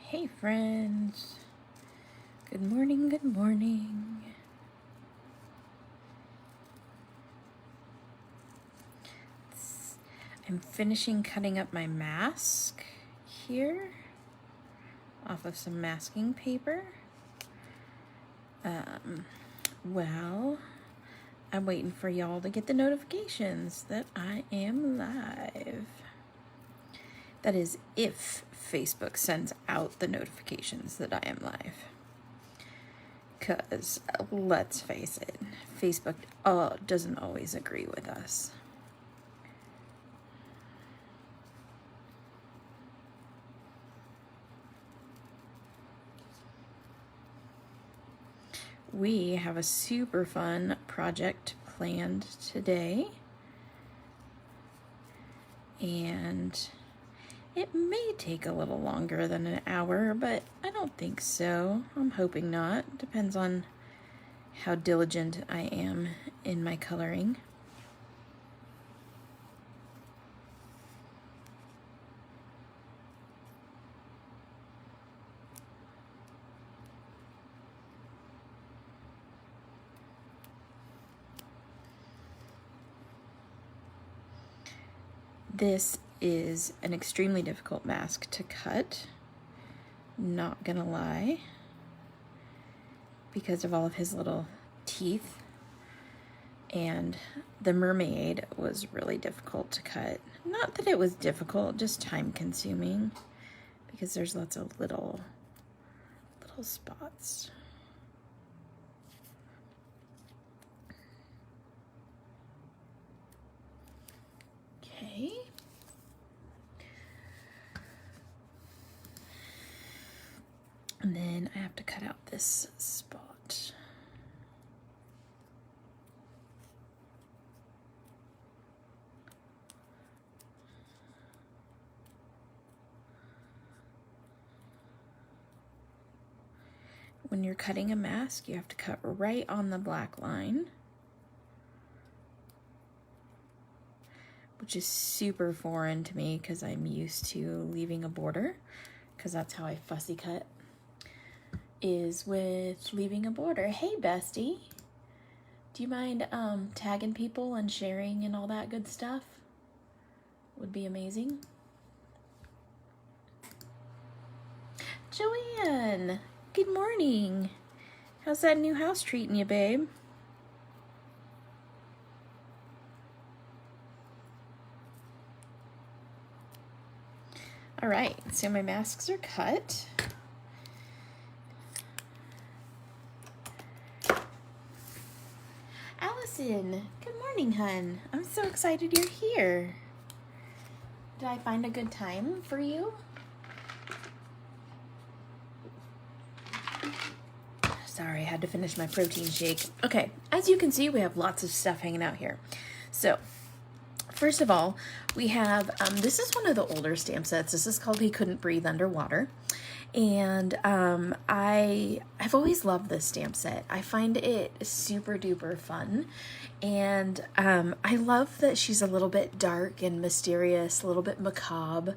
Hey friends, good morning, good morning. I'm finishing cutting up my mask here off of some masking paper. Well, I'm waiting for y'all to get the notifications that I am live. That is if Facebook sends out the notifications that I am live. Because, let's face it, Facebook doesn't always agree with us. We have a super fun project planned today. And it may take a little longer than an hour, but I don't think so. I'm hoping not. Depends on how diligent I am in my coloring. This is an extremely difficult mask to cut, not gonna lie, because of all of his little teeth. And the mermaid was really difficult to cut. Not that it was difficult, just time consuming, because there's lots of little spots. Okay. And then I have to cut out this spot. When you're cutting a mask, you have to cut right on the black line, which is super foreign to me because I'm used to leaving a border, because that's how I fussy cut, is with leaving a border. Hey bestie, do you mind tagging people and sharing and all that good stuff? Would be amazing. Joanne, good morning. How's that new house treating you, babe? All right, so my masks are cut. Allison, good morning, hun. I'm so excited you're here. Did I find a good time for you? Sorry, I had to finish my protein shake. Okay, as you can see, we have lots of stuff hanging out here. So, first of all, we have, this is one of the older stamp sets. This is called He Couldn't Breathe Underwater. And I've always loved this stamp set. I find it super duper fun. And I love that she's a little bit dark and mysterious, a little bit macabre.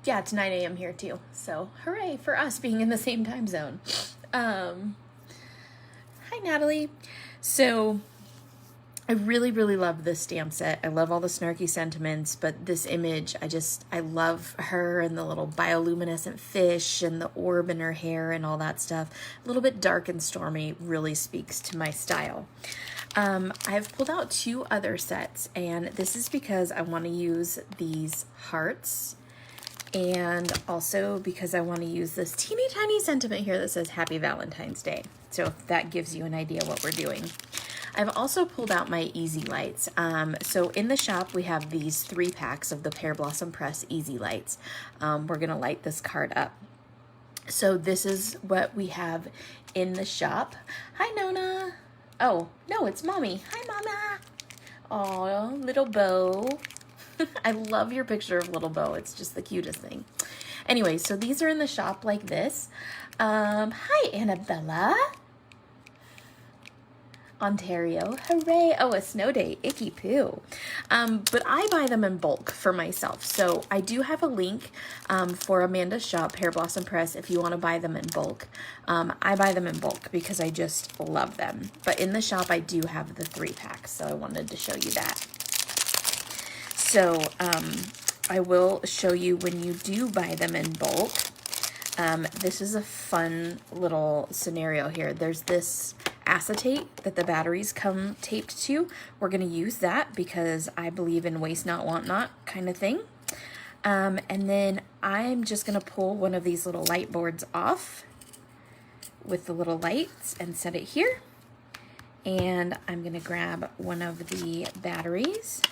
Yeah, it's 9 a.m. here too. So hooray for us being in the same time zone. Hi, Natalie. So I really, really love this stamp set. I love all the snarky sentiments, but this image, I love her and the little bioluminescent fish and the orb in her hair and all that stuff. A little bit dark and stormy, really speaks to my style. I've pulled out two other sets, and this is because I want to use these hearts, and also because I want to use this teeny tiny sentiment here that says Happy Valentine's Day. So that gives you an idea what we're doing. I've also pulled out my Easy Lights. So in the shop, we have these 3 packs of the Pear Blossom Press Easy Lights. We're gonna light this card up. So this is what we have in the shop. Hi, Nona. Oh, no, it's Mommy. Hi, Mama. Oh, little Bo. I love your picture of little Bo. It's just the cutest thing. Anyway, so these are in the shop like this. Hi, Annabella. Ontario, hooray. Oh, a snow day, icky poo. But I buy them in bulk for myself. So I do have a link for Amanda's shop, Pear Blossom Press, if you want to buy them in bulk. I buy them in bulk because I just love them. But in the shop, I do have the 3-pack, so I wanted to show you that. So I will show you when you do buy them in bulk. This is a fun little scenario here. There's this acetate that the batteries come taped to. We're going to use that because I believe in waste not, want not kind of thing. And then I'm just going to pull one of these little light boards off with the little lights and set it here. And I'm going to grab one of the batteries.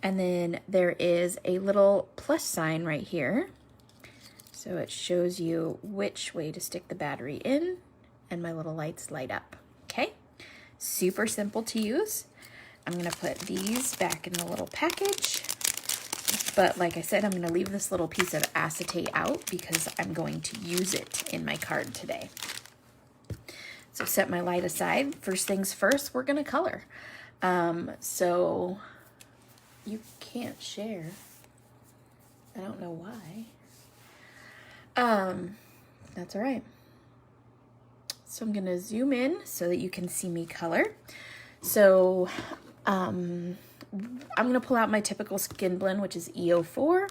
And then there is a little plus sign right here. So it shows you which way to stick the battery in, and my little lights light up. Okay, super simple to use. I'm gonna put these back in the little package. But like I said, I'm gonna leave this little piece of acetate out because I'm going to use it in my card today. So set my light aside. First things first, we're gonna color. So you can't share. I don't know why. That's all right. So I'm gonna zoom in so that you can see me color. So I'm gonna pull out my typical skin blend, which is E04,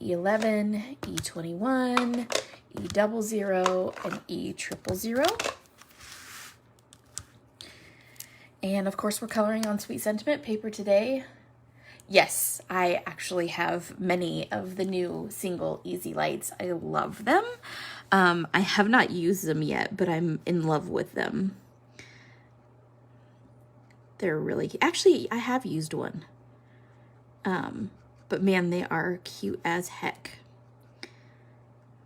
E11, E21, E00, and E000. And of course we're coloring on Sweet Sentiment paper today. Yes, I actually have many of the new single easy lights. I love them. I have not used them yet, but I'm in love with them. They're really cute. Actually, I have used one. But man, they are cute as heck.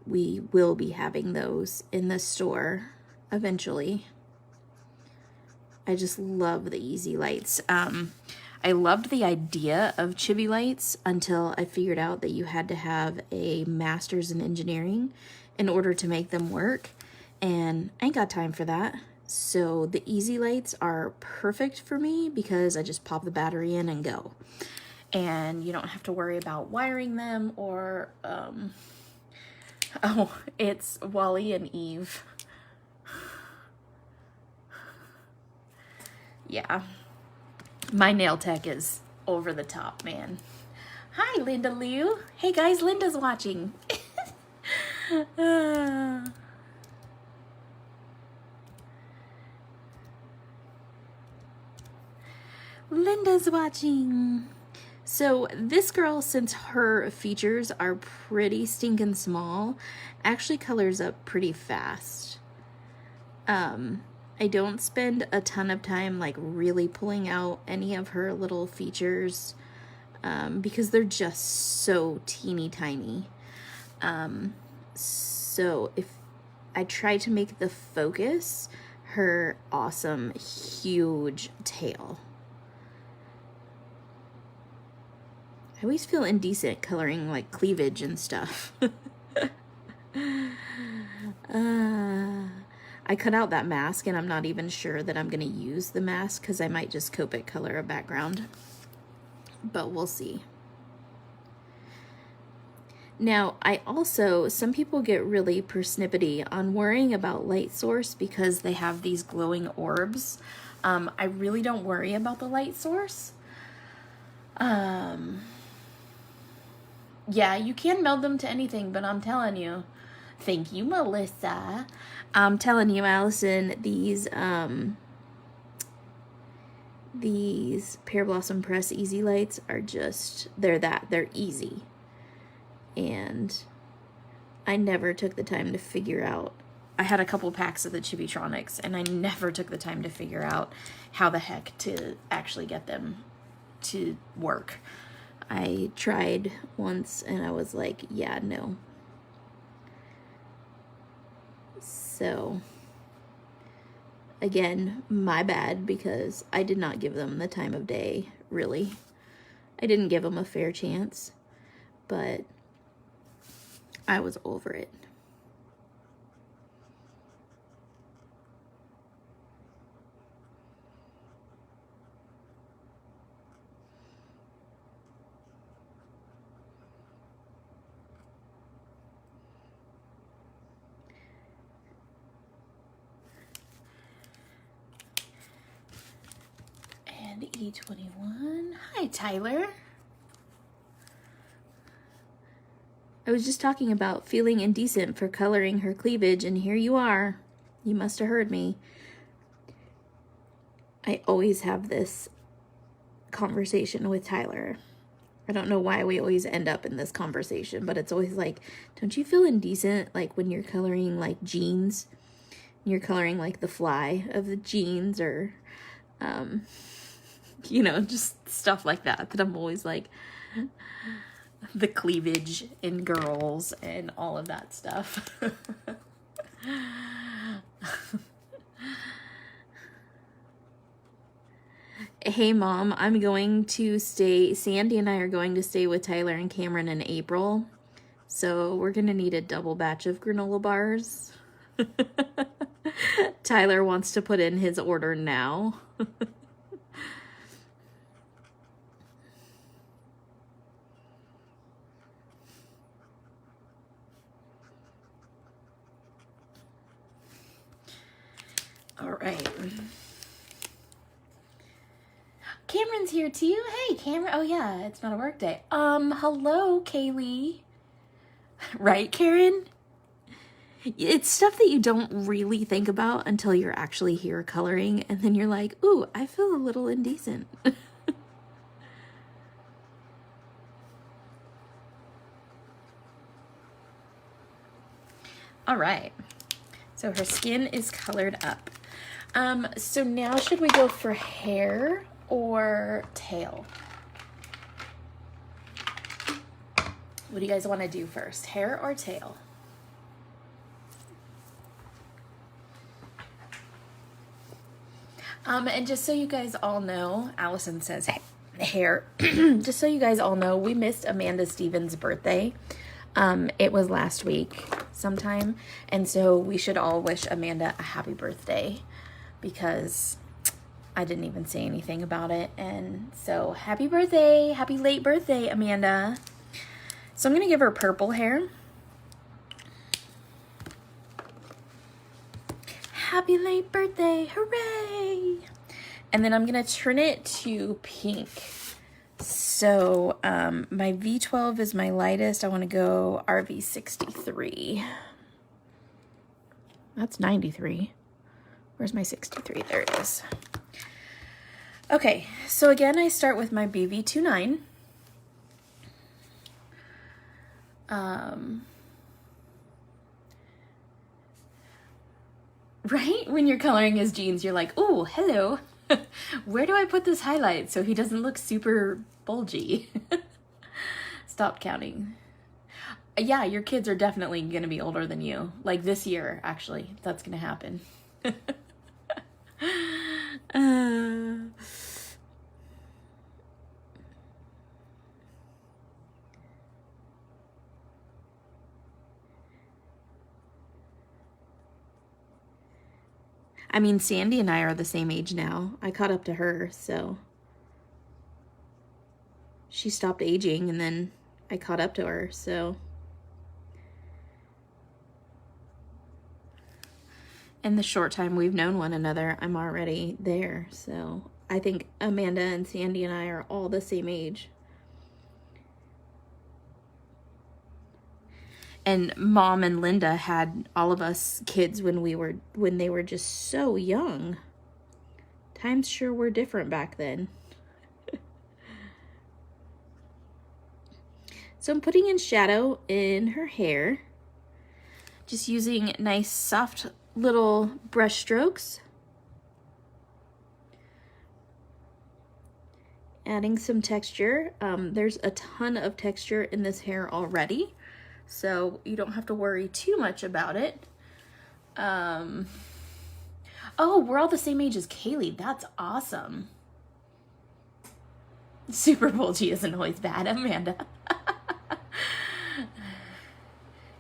We will be having those in the store eventually. I just love the easy lights. I loved the idea of chibi lights until I figured out that you had to have a master's in engineering in order to make them work, and I ain't got time for that. So the easy lights are perfect for me because I just pop the battery in and go. And you don't have to worry about wiring them or, oh, it's Wally and Eve. Yeah. My nail tech is over the top, man. Hi, Linda Liu. Hey, guys, Linda's watching. Linda's watching. So this girl, since her features are pretty stinking small, actually colors up pretty fast. I don't spend a ton of time like really pulling out any of her little features because they're just so teeny tiny. So if I try to make the focus her awesome huge tail. I always feel indecent coloring like cleavage and stuff. I cut out that mask and I'm not even sure that I'm going to use the mask because I might just Copic color a background. But we'll see. Now, some people get really persnippety on worrying about light source because they have these glowing orbs. I really don't worry about the light source. Yeah, you can meld them to anything, but I'm telling you, thank you, Melissa. I'm telling you, Allison, these Pear Blossom Press Easy Lights are just, they're easy. And I never took the time to figure out, I had a couple packs of the Chibitronics, and I never took the time to figure out how the heck to actually get them to work. I tried once and I was like, yeah, no. So, again, my bad because I did not give them the time of day, really. I didn't give them a fair chance, but I was over it. And E21. Hi, Tyler. I was just talking about feeling indecent for coloring her cleavage, and here you are. You must have heard me. I always have this conversation with Tyler. I don't know why we always end up in this conversation, but it's always like, don't you feel indecent like when you're coloring like jeans? You're coloring like the fly of the jeans, or you know, just stuff like that I'm always like, the cleavage in girls and all of that stuff. Hey Mom, I'm going to stay, Sandy and I are going to stay with Tyler and Cameron in April. So we're gonna need a double batch of granola bars. Tyler wants to put in his order now. All right. Cameron's here too. Hey, Cameron. Oh yeah, it's not a work day. Hello, Kaylee. Right, Karen? It's stuff that you don't really think about until you're actually here coloring, and then you're like, ooh, I feel a little indecent. All right. So her skin is colored up. So now should we go for hair or tail? What do you guys want to do first, hair or tail? And just so you guys all know, Allison says hair. Just so you guys all know, we missed Amanda Stevens' birthday. It was last week sometime, and so we should all wish Amanda a happy birthday, because I didn't even say anything about it. And so happy birthday, happy late birthday, Amanda. So I'm gonna give her purple hair. Happy late birthday, hooray! And then I'm gonna turn it to pink. So my V12 is my lightest. I want to go RV63. That's 93. Where's my 63? There it is. Okay, so again, I start with my BV29. Right? When you're coloring his jeans, you're like, oh, hello. Where do I put this highlight so he doesn't look super bulgy? Stop counting. Yeah, your kids are definitely going to be older than you. Like this year, actually. That's going to happen. I mean, Sandy and I are the same age now. I caught up to her, so she stopped aging, and then I caught up to her, so. In the short time we've known one another, I'm already there, so I think Amanda and Sandy and I are all the same age. And Mom and Linda had all of us kids when they were just so young. Times sure were different back then. So I'm putting in shadow in her hair. Just using nice soft little brush strokes. Adding some texture. There's a ton of texture in this hair already, so you don't have to worry too much about it. Oh, we're all the same age as Kaylee. That's awesome. Super bulgy isn't always bad, Amanda.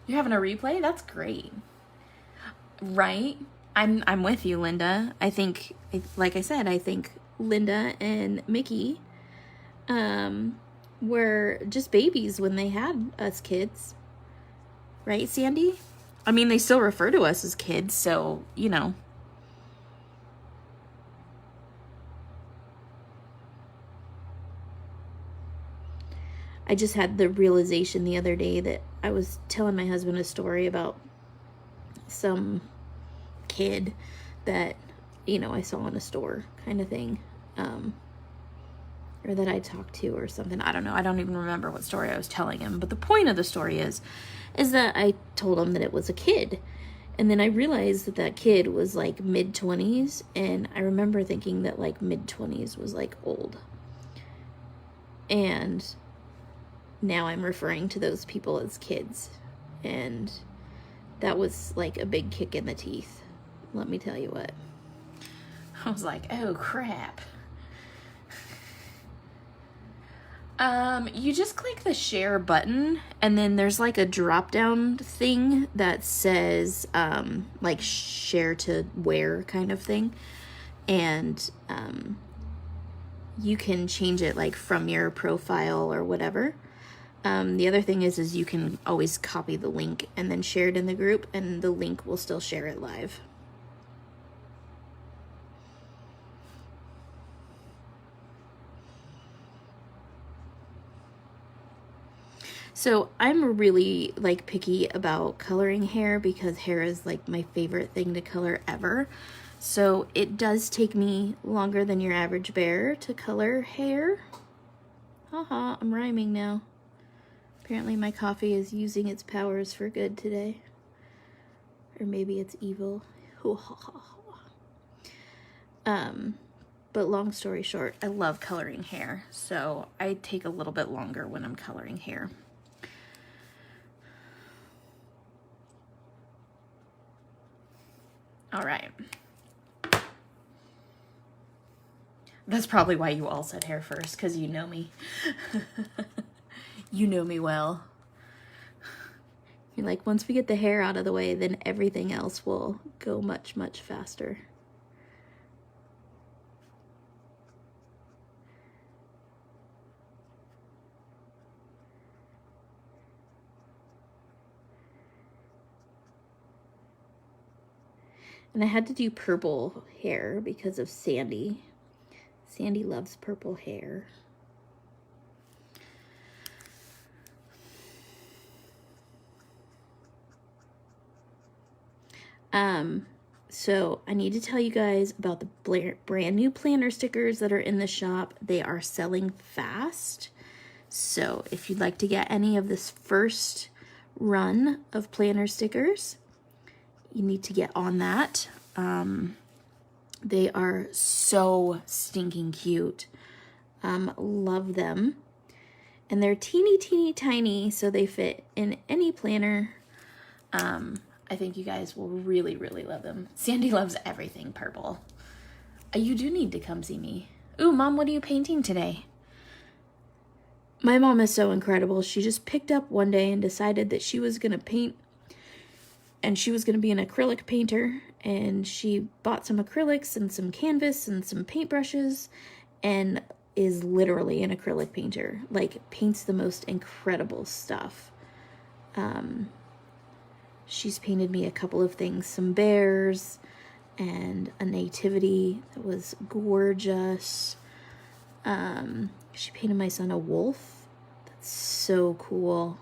You're having a replay? That's great. Right? I'm with you, Linda. I think, like I said, I think Linda and Mickey were just babies when they had us kids. Right, Sandy? I mean, they still refer to us as kids, so, you know. I just had the realization the other day that I was telling my husband a story about some kid that, you know, I saw in a store kind of thing, or that I talked to or something. I don't know. I don't even remember what story I was telling him. But the point of the story is that I told him that it was a kid. And then I realized that that kid was like mid-20s. And I remember thinking that like mid-20s was like old. And now I'm referring to those people as kids. And that was like a big kick in the teeth. Let me tell you what. I was like, oh crap. You just click the share button, and then there's like a drop down thing that says like share to where kind of thing, and you can change it like from your profile or whatever. The other thing is you can always copy the link and then share it in the group, and the link will still share it live. So I'm really like picky about coloring hair because hair is like my favorite thing to color ever. So it does take me longer than your average bear to color hair. Haha, I'm rhyming now. Apparently my coffee is using its powers for good today. Or maybe it's evil. But long story short, I love coloring hair. So I take a little bit longer when I'm coloring hair. All right. That's probably why you all said hair first, because you know me. You know me well. You're like, once we get the hair out of the way, then everything else will go much, much faster. And I had to do purple hair because of Sandy. Sandy loves purple hair. So I need to tell you guys about the brand new planner stickers that are in the shop. They are selling fast. So if you'd like to get any of this first run of planner stickers, you need to get on that. They are so stinking cute. Love them. And they're teeny, teeny, tiny, so they fit in any planner. I think you guys will really, really love them. Sandy loves everything purple. You do need to come see me. Ooh, Mom, what are you painting today? My mom is so incredible. She just picked up one day and decided that she was going to paint, and she was going to be an acrylic painter, and she bought some acrylics and some canvas and some paintbrushes and is literally an acrylic painter. Like, paints the most incredible stuff. She's painted me a couple of things, some bears and a nativity that was gorgeous. She painted my son a wolf. That's so cool.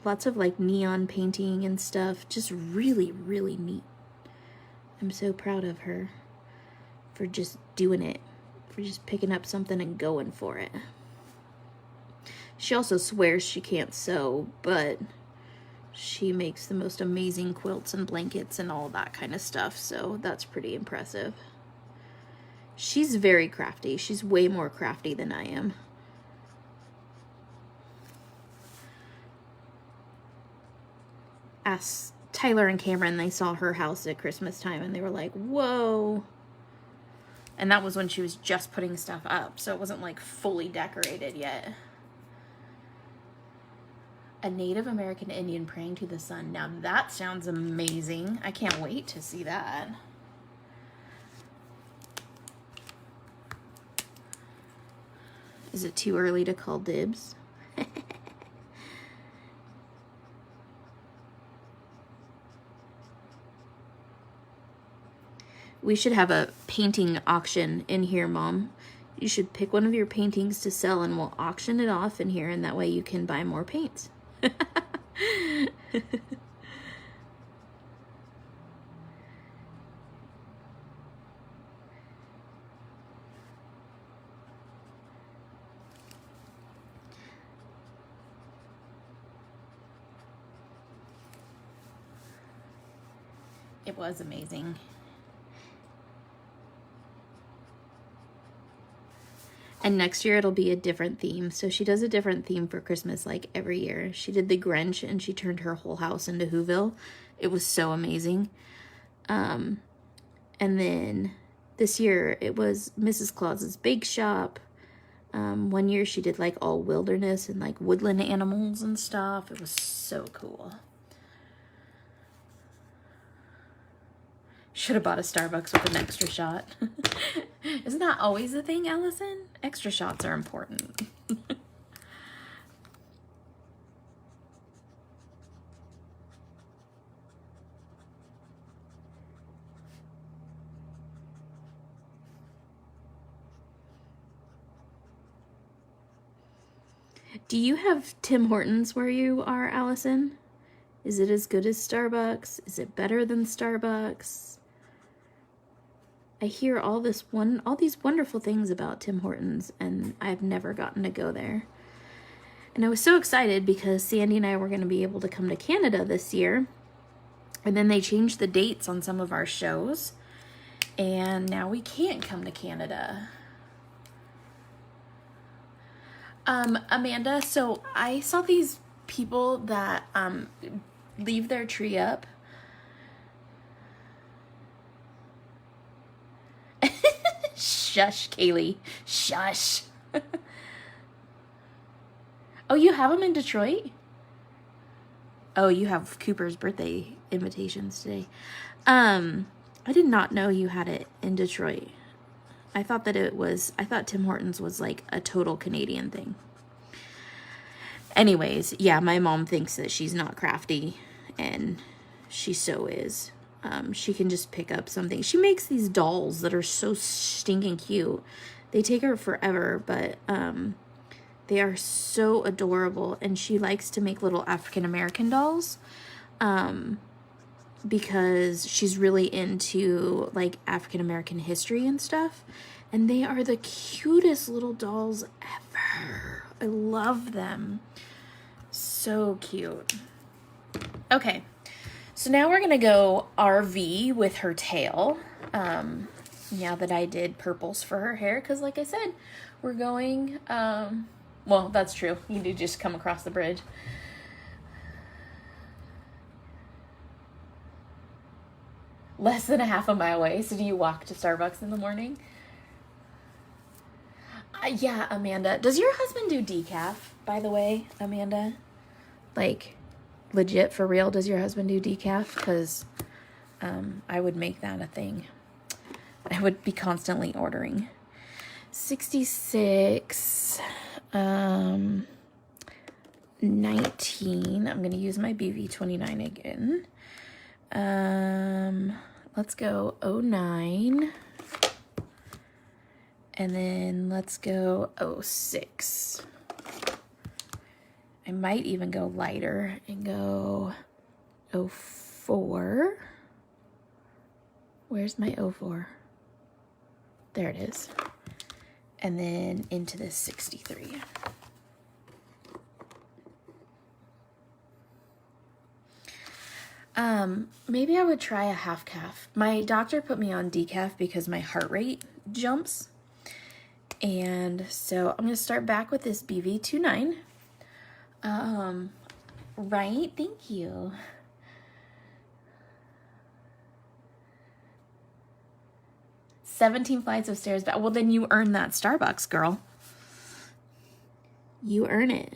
Lots of like neon painting and stuff. Just really, really neat. I'm so proud of her for just doing it, for just picking up something and going for it. She also swears she can't sew, but she makes the most amazing quilts and blankets and all that kind of stuff, so that's pretty impressive. She's very crafty. She's way more crafty than I am. Ask Tyler and Cameron, they saw her house at Christmas time and they were like, whoa. And that was when she was just putting stuff up, so it wasn't like fully decorated yet. A Native American Indian praying to the sun. Now that sounds amazing. I can't wait to see that. Is it too early to call dibs? We should have a painting auction in here, Mom. You should pick one of your paintings to sell and we'll auction it off in here, and that way you can buy more paints. It was amazing. And next year it'll be a different theme. So she does a different theme for Christmas like every year. She did the Grinch and she turned her whole house into Whoville. It was so amazing. And then this year it was Mrs. Claus's Bake Shop. One year she did like all wilderness and like woodland animals and stuff. It was so cool. Should have bought a Starbucks with an extra shot. Isn't that always the thing, Allison? Extra shots are important. Do you have Tim Hortons where you are, Allison? Is it as good as Starbucks? Is it better than Starbucks? I hear all these wonderful things about Tim Hortons, and I've never gotten to go there. And I was so excited because Sandy and I were going to be able to come to Canada this year. And then they changed the dates on some of our shows, and now we can't come to Canada. Amanda, so I saw these people that leave their tree up. Shush, Kaylee. Shush. Oh, you have them in Detroit? Oh, you have Cooper's birthday invitations today. I did not know you had it in Detroit. I thought Tim Hortons was like a total Canadian thing. Anyways, yeah, my mom thinks that she's not crafty, and she so is. She can just pick up something. She makes these dolls that are so stinking cute. They take her forever, but they are so adorable. And she likes to make little African American dolls because she's really into like African American history and stuff. And they are the cutest little dolls ever. I love them. So cute. Okay. So now we're going to go RV with her tail, now that I did purples for her hair, because like I said, we're going, well, that's true. You do just come across the bridge. Less than a half a mile away, so do you walk to Starbucks in the morning? Yeah, Amanda. Does your husband do decaf, by the way, Amanda? Like... legit, for real, does your husband do decaf? Because I would make that a thing. I would be constantly ordering. 66, 19. I'm going to use my BV29 again. Let's go 09. And then let's go 06. I might even go lighter and go 04. Where's my 04? There it is. And then into this 63. Maybe I would try a half calf. My doctor put me on decaf because my heart rate jumps. And so I'm going to start back with this BV29. Right? Thank you. "17 flights of stairs back." Well, then you earn that Starbucks, girl. You earn it.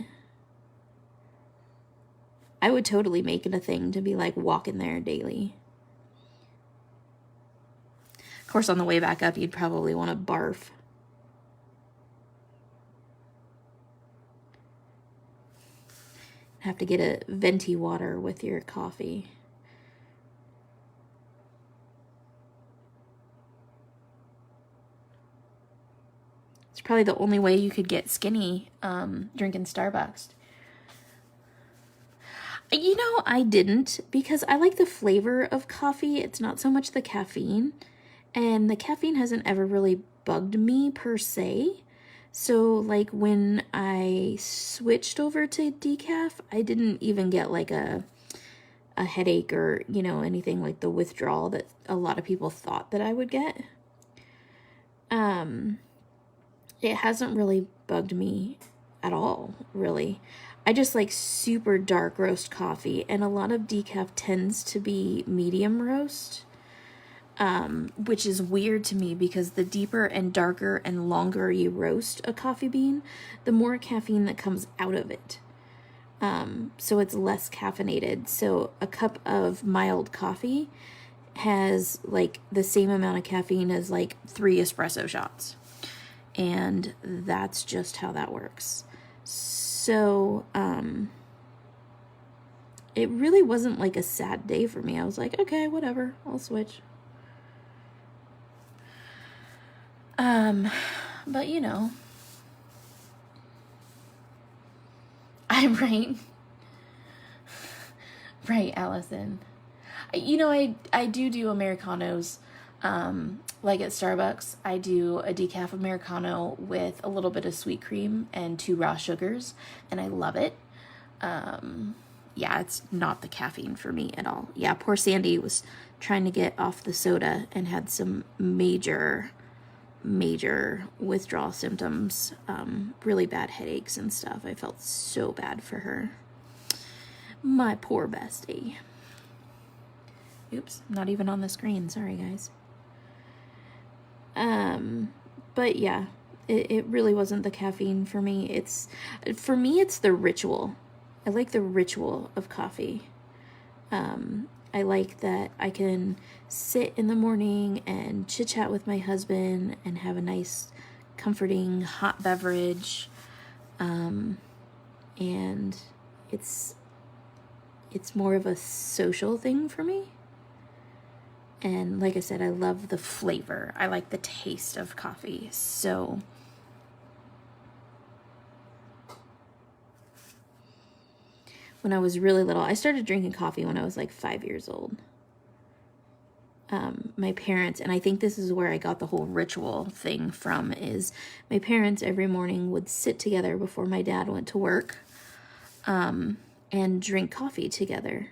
I would totally make it a thing to be like walking there daily. Of course, on the way back up, you'd probably want to barf. Have to get a venti water with your coffee. It's probably the only way you could get skinny drinking Starbucks. You know, I didn't, because I like the flavor of coffee. It's not so much the caffeine. And the caffeine hasn't ever really bugged me per se. So, like, when I switched over to decaf, I didn't even get, like, a headache or, you know, anything like the withdrawal that a lot of people thought that I would get. It hasn't really bugged me at all, really. I just like super dark roast coffee, and a lot of decaf tends to be medium roast. Which is weird to me because the deeper and darker and longer you roast a coffee bean, the more caffeine that comes out of it. So it's less caffeinated. So a cup of mild coffee has like the same amount of caffeine as like 3 espresso shots. And that's just how that works. So, it really wasn't like a sad day for me. I was like, okay, whatever, I'll switch. But you know, I'm right. Right, Allison. You know, I do Americanos. Like at Starbucks, I do a decaf Americano with a little bit of sweet cream and 2 raw sugars, and I love it. Yeah, it's not the caffeine for me at all. Yeah, poor Sandy was trying to get off the soda and had some major withdrawal symptoms, really bad headaches and stuff. I felt so bad for her. My poor bestie. Oops, not even on the screen. Sorry, guys. But yeah, it really wasn't the caffeine for me. It's the ritual. I like the ritual of coffee. I like that I can sit in the morning and chit chat with my husband and have a nice, comforting hot beverage. And it's more of a social thing for me. And like I said, I love the flavor. I like the taste of coffee. So when I was really little, I started drinking coffee when I was like 5 years old. My parents, and I think this is where I got the whole ritual thing from, is my parents every morning would sit together before my dad went to work, and drink coffee together.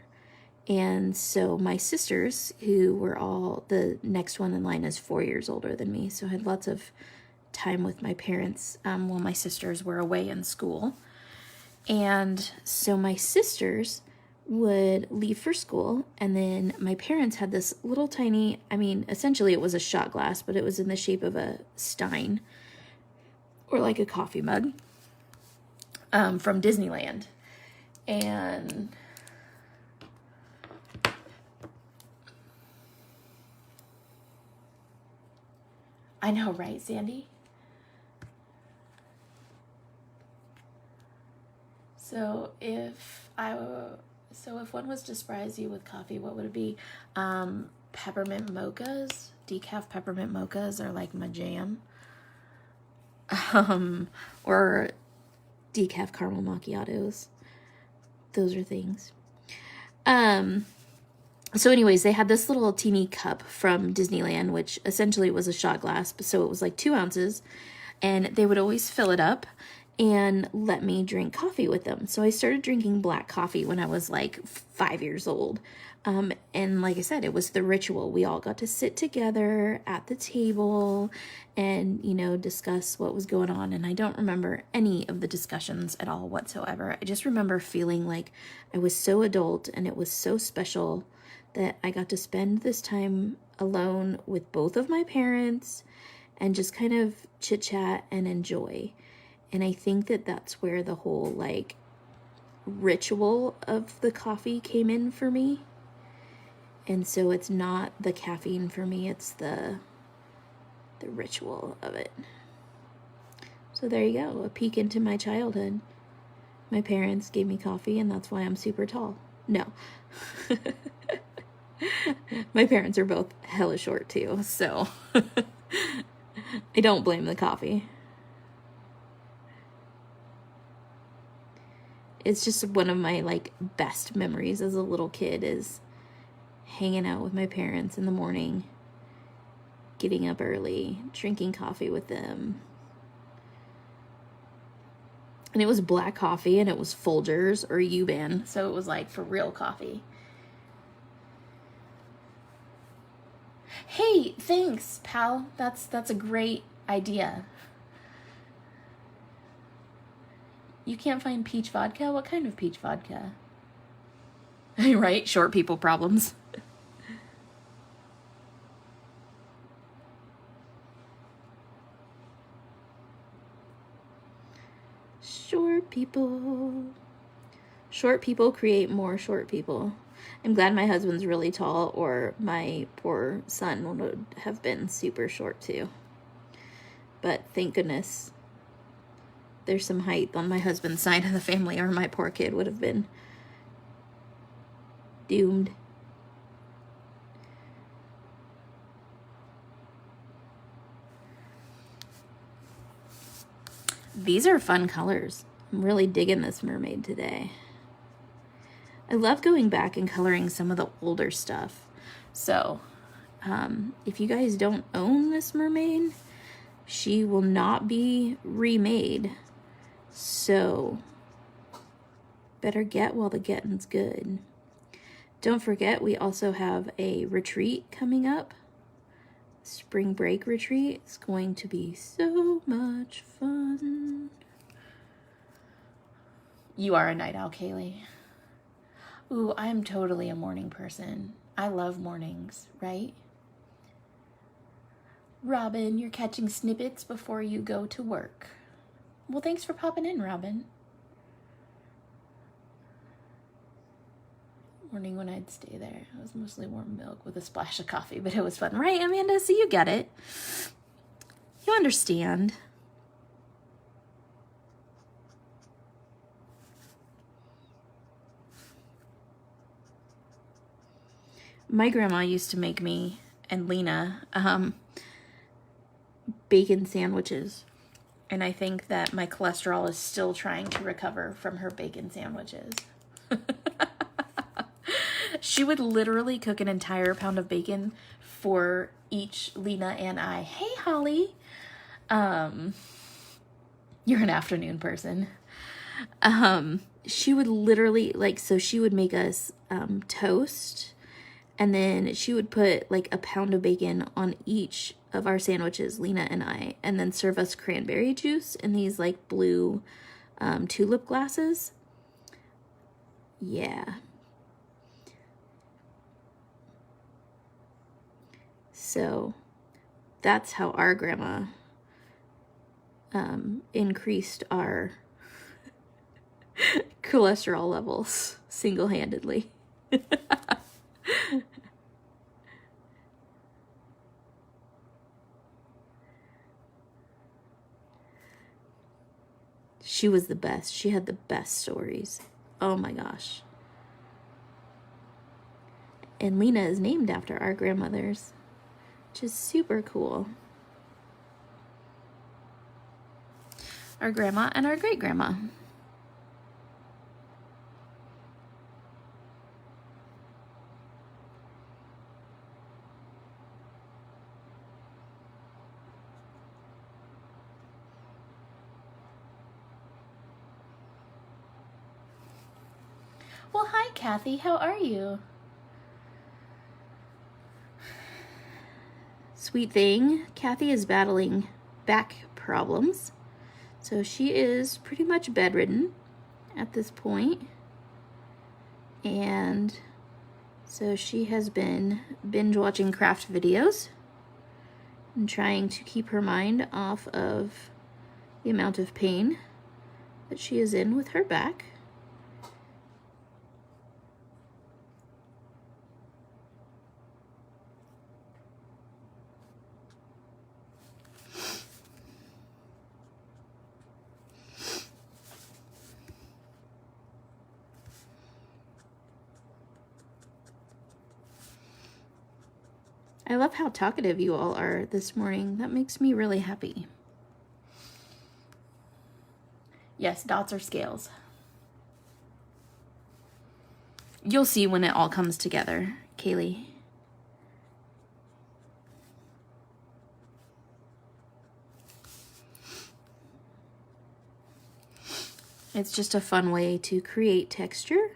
And so my sisters, who were all, the next one in line is 4 years older than me, so I had lots of time with my parents while my sisters were away in school. And so my sisters would leave for school, and then my parents had this little tiny, I mean, essentially it was a shot glass, but it was in the shape of a stein, or like a coffee mug, from Disneyland. And I know, right, Sandy? So if one was to surprise you with coffee, what would it be? Peppermint mochas. Decaf peppermint mochas are like my jam. Or decaf caramel macchiatos. Those are things. So anyways, they had this little teeny cup from Disneyland, which essentially was a shot glass, so it was like 2 ounces, and they would always fill it up and let me drink coffee with them. So I started drinking black coffee when I was like 5 years old. And like I said, it was the ritual. We all got to sit together at the table and, you know, discuss what was going on. And I don't remember any of the discussions at all whatsoever. I just remember feeling like I was so adult, and it was so special that I got to spend this time alone with both of my parents and just kind of chit chat and enjoy. And I think that that's where the whole like ritual of the coffee came in for me. And so it's not the caffeine for me, it's the ritual of it. So there you go, a peek into my childhood. My parents gave me coffee, and that's why I'm super tall. No. My parents are both hella short too, so I don't blame the coffee. It's just one of my like best memories as a little kid is hanging out with my parents in the morning, getting up early, drinking coffee with them. And it was black coffee, and it was Folgers or U-Ban, so it was like for real coffee. Hey, thanks, pal. That's a great idea. You can't find peach vodka? What kind of peach vodka? Right? Short people problems. Short people. Short people create more short people. I'm glad my husband's really tall, or my poor son would have been super short too. But thank goodness there's some height on my husband's side of the family, or my poor kid would have been doomed. These are fun colors. I'm really digging this mermaid today. I love going back and coloring some of the older stuff. So, if you guys don't own this mermaid, she will not be remade. So, better get while the getting's good. Don't forget, we also have a retreat coming up. Spring break retreat. It's going to be so much fun. You are a night owl, Kaylee. Ooh, I'm totally a morning person. I love mornings, right? Robin, you're catching snippets before you go to work. Well, thanks for popping in, Robin. Morning when I'd stay there. It was mostly warm milk with a splash of coffee, but it was fun. Right, Amanda? So you get it. You understand. My grandma used to make me and Lena bacon sandwiches. And I think that my cholesterol is still trying to recover from her bacon sandwiches. She would literally cook an entire pound of bacon for each Lena and I. Hey, Holly. You're an afternoon person. She would literally, so she would make us toast, and then she would put a pound of bacon on each of our sandwiches, Lena and I, and then serve us cranberry juice in these blue tulip glasses. Yeah. So that's how our grandma increased our cholesterol levels single-handedly. She was the best. She had the best stories. Oh my gosh. And Lena is named after our grandmothers, which is super cool. Our grandma and our great-grandma. Well, hi, Kathy. How are you? Sweet thing, Kathy is battling back problems. So she is pretty much bedridden at this point. And so she has been binge watching craft videos and trying to keep her mind off of the amount of pain that she is in with her back. I love how talkative you all are this morning. That makes me really happy. Yes, dots are scales. You'll see when it all comes together, Kaylee. It's just a fun way to create texture.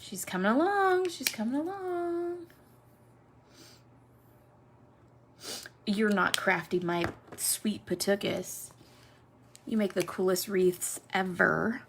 She's coming along. She's coming along. You're not crafty, my sweet Patucus. You make the coolest wreaths ever.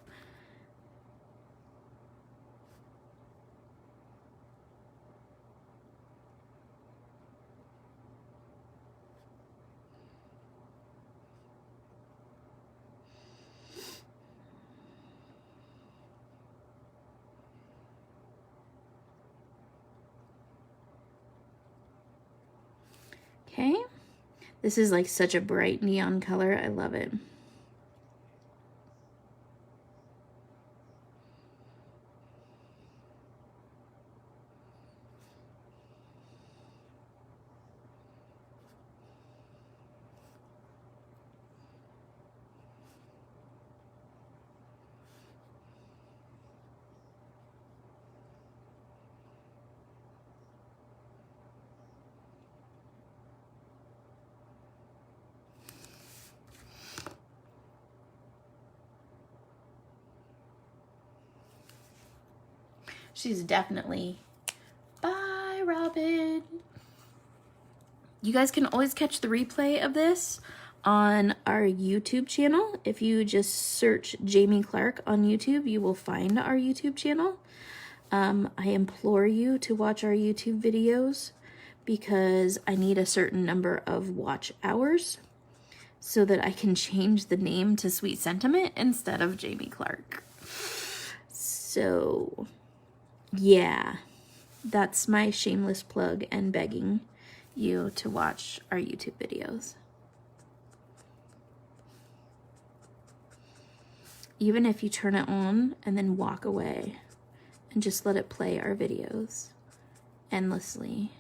Okay, this is like such a bright neon color. I love it. She's definitely, bye, Robin. You guys can always catch the replay of this on our YouTube channel. If you just search Jamie Clark on YouTube, you will find our YouTube channel. I implore you to watch our YouTube videos because I need a certain number of watch hours so that I can change the name to Sweet Sentiment instead of Jamie Clark. So yeah, that's my shameless plug and begging you to watch our YouTube videos. Even if you turn it on and then walk away and just let it play our videos endlessly.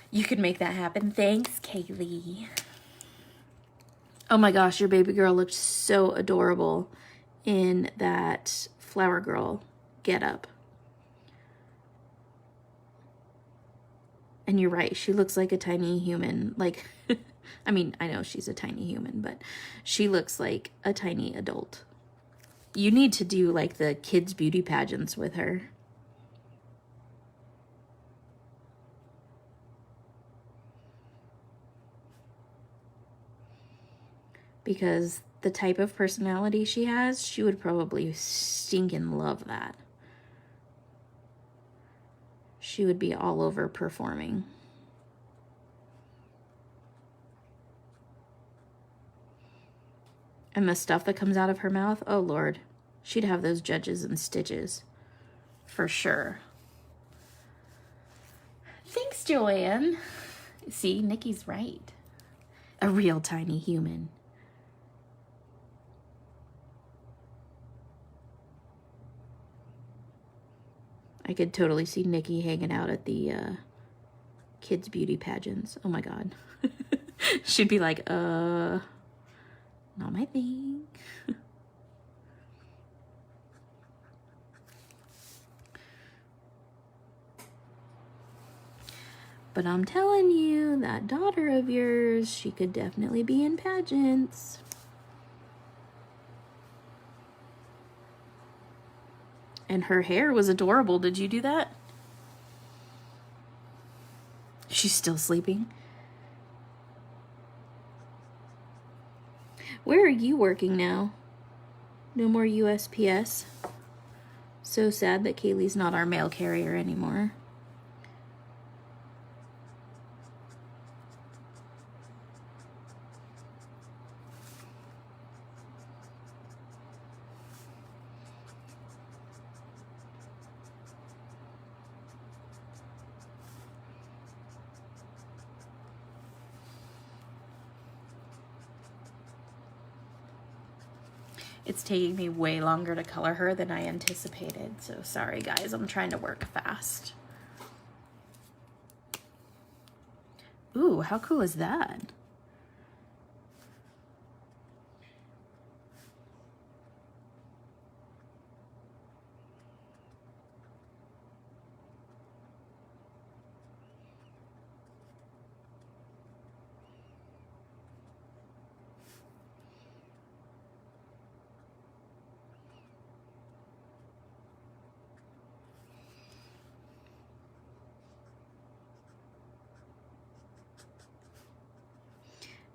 You could make that happen. Thanks, Kaylee. Oh my gosh, your baby girl looked so adorable in that flower girl getup. And you're right, she looks like a tiny human. Like, I mean, I know she's a tiny human, but she looks like a tiny adult. You need to do like the kids' beauty pageants with her. Because the type of personality she has, she would probably stinking love that. She would be all over performing. And the stuff that comes out of her mouth, oh Lord, she'd have those judges in stitches. For sure. Thanks, Joanne. See, Nikki's right. A real tiny human. I could totally see Nikki hanging out at the kids' beauty pageants. Oh my God. She'd be like, not my thing. But I'm telling you, that daughter of yours, she could definitely be in pageants. And her hair was adorable. Did you do that? She's still sleeping. Where are you working now? No more USPS. So sad that Kaylee's not our mail carrier anymore. It's taking me way longer to color her than I anticipated. So sorry guys, I'm trying to work fast. Ooh, how cool is that?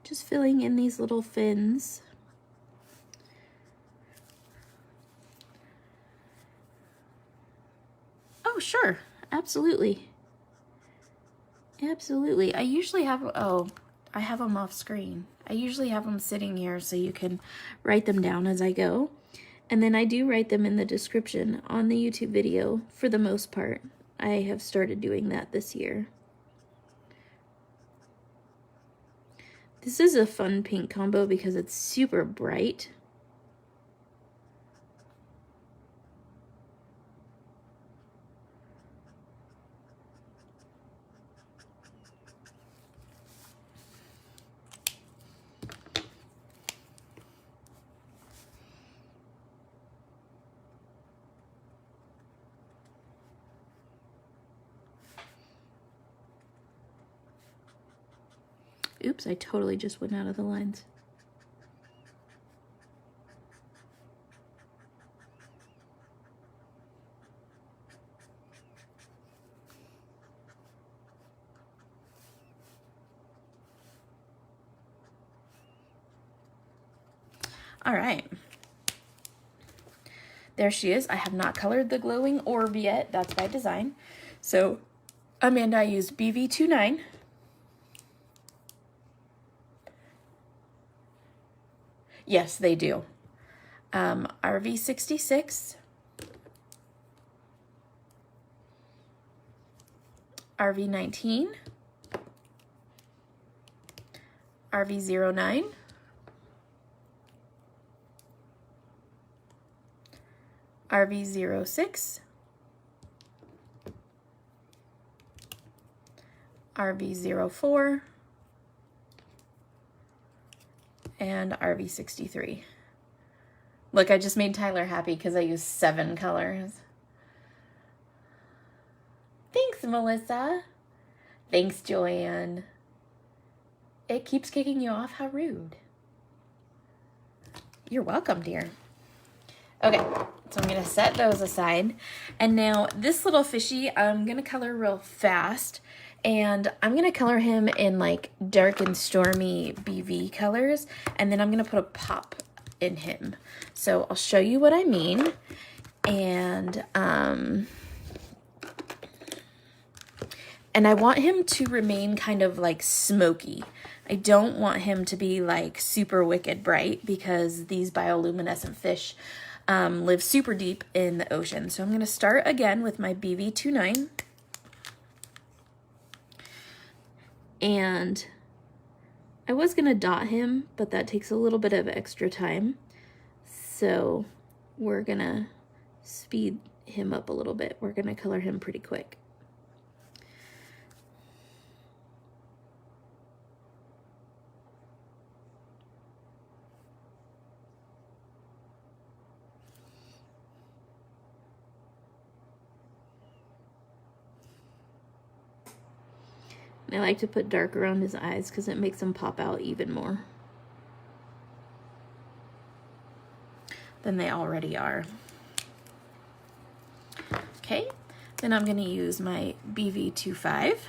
Just filling in these little fins. Oh, sure. Absolutely. Absolutely. I usually have, oh, I have them off screen. I usually have them sitting here so you can write them down as I go. And then I do write them in the description on the YouTube video for the most part. I have started doing that this year. This is a fun pink combo because it's super bright. Oops, I totally just went out of the lines. All right. There she is. I have not colored the glowing orb yet. That's by design. So, Amanda, I used BV29. Yes, they do. RV66, RV19, RV09, RV06, RV04, and RV63. Look, I just made Tyler happy because I used 7 colors. Thanks, Melissa. Thanks, Joanne. It keeps kicking you off. How rude. You're welcome, dear. Okay, so I'm gonna set those aside. And now this little fishy, I'm gonna color real fast. And I'm gonna color him in like dark and stormy BV colors. And then I'm gonna put a pop in him. So I'll show you what I mean. And I want him to remain kind of like smoky. I don't want him to be like super wicked bright because these bioluminescent fish live super deep in the ocean. So I'm going to start again with my BV29. And I was going to dot him, but that takes a little bit of extra time. So we're going to speed him up a little bit. We're going to color him pretty quick. I like to put dark around his eyes because it makes them pop out even more than they already are. Okay, then I'm going to use my BV25.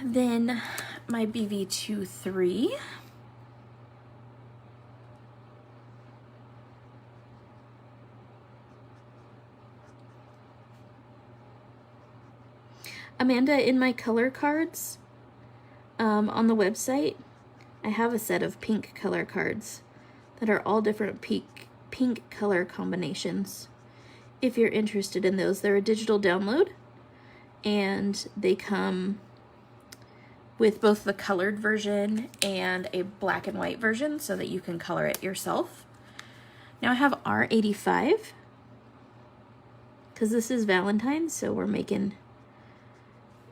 Then my BV23. Amanda, in my color cards on the website, I have a set of pink color cards that are all different pink color combinations. If you're interested in those, they're a digital download, and they come with both the colored version and a black and white version so that you can color it yourself. Now I have R85 because this is Valentine, so we're making